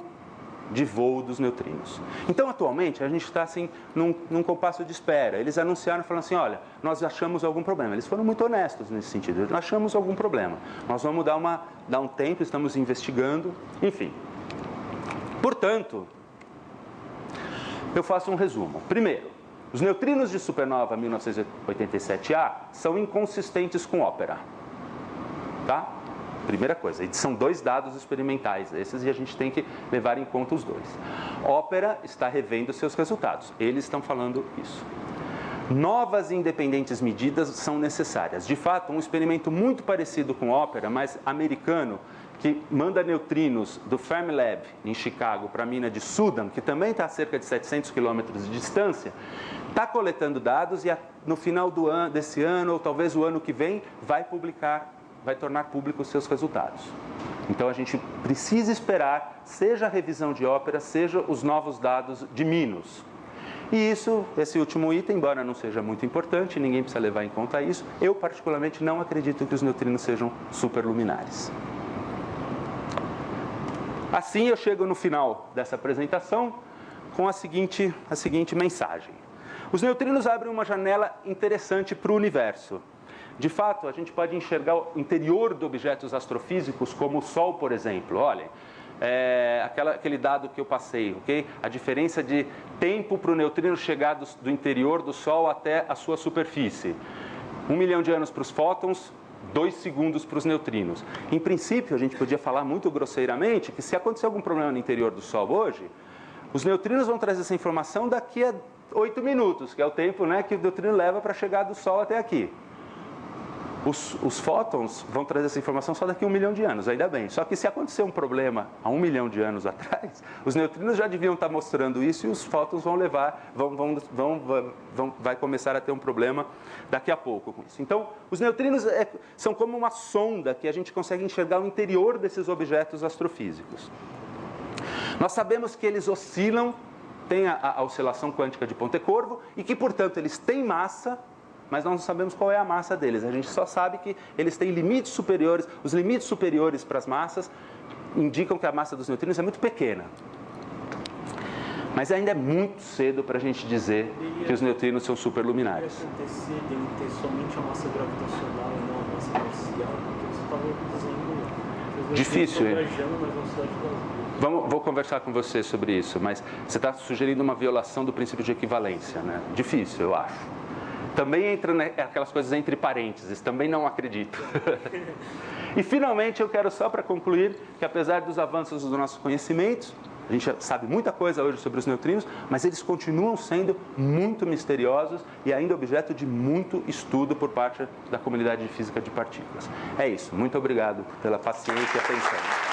de voo dos neutrinos. Então, atualmente, a gente está assim, num compasso de espera. Eles anunciaram, falando assim, olha, nós achamos algum problema. Eles foram muito honestos nesse sentido. Nós achamos algum problema. Nós vamos dar um tempo, estamos investigando, enfim. Portanto, eu faço um resumo. Primeiro, os neutrinos de supernova 1987A são inconsistentes com ópera. Tá? Primeira coisa, e são 2 dados experimentais esses e a gente tem que levar em conta os 2. Ópera está revendo seus resultados, eles estão falando isso. Novas e independentes medidas são necessárias. De fato, um experimento muito parecido com ópera, mas americano, que manda neutrinos do Fermilab em Chicago para a mina de Sudan, que também está a cerca de 700 quilômetros de distância, está coletando dados e no final desse ano, ou talvez o ano que vem, vai tornar público os seus resultados. Então a gente precisa esperar, seja a revisão de ópera, seja os novos dados de MINOS. E esse último item, embora não seja muito importante, ninguém precisa levar em conta isso, eu particularmente não acredito que os neutrinos sejam superluminares. Assim eu chego no final dessa apresentação com a seguinte mensagem. Os neutrinos abrem uma janela interessante para o universo. De fato, a gente pode enxergar o interior de objetos astrofísicos, como o Sol, por exemplo. Olhem, aquele dado que eu passei, ok? A diferença de tempo para o neutrino chegar do interior do Sol até a sua superfície. 1 milhão de anos para os fótons, 2 segundos para os neutrinos. Em princípio, a gente podia falar muito grosseiramente que se acontecer algum problema no interior do Sol hoje, os neutrinos vão trazer essa informação daqui a 8 minutos, que é o tempo, né, que o neutrino leva para chegar do Sol até aqui. Os fótons vão trazer essa informação só daqui a 1 milhão de anos, ainda bem. Só que se acontecer um problema há 1 milhão de anos atrás, os neutrinos já deviam estar mostrando isso e os fótons vai começar a ter um problema daqui a pouco com isso. Então, os neutrinos são como uma sonda que a gente consegue enxergar o interior desses objetos astrofísicos. Nós sabemos que eles oscilam, têm a oscilação quântica de Pontecorvo e que, portanto, eles têm massa, mas nós não sabemos qual é a massa deles. A gente só sabe que eles têm limites superiores. Os limites superiores para as massas indicam que a massa dos neutrinos é muito pequena. Mas ainda é muito cedo para a gente dizer que os neutrinos são superluminares. Poderia acontecer de ele ter somente a massa gravitacional e não a massa inercial, porque você estava dizendo... Difícil, hein? Mas Vou conversar com você sobre isso, mas você está sugerindo uma violação do princípio de equivalência, né? Difícil, eu acho. Também entra aquelas coisas entre parênteses, também não acredito. E finalmente eu quero só para concluir que apesar dos avanços dos nossos conhecimentos, a gente sabe muita coisa hoje sobre os neutrinos, mas eles continuam sendo muito misteriosos e ainda objeto de muito estudo por parte da comunidade de física de partículas. É isso, muito obrigado pela paciência e atenção.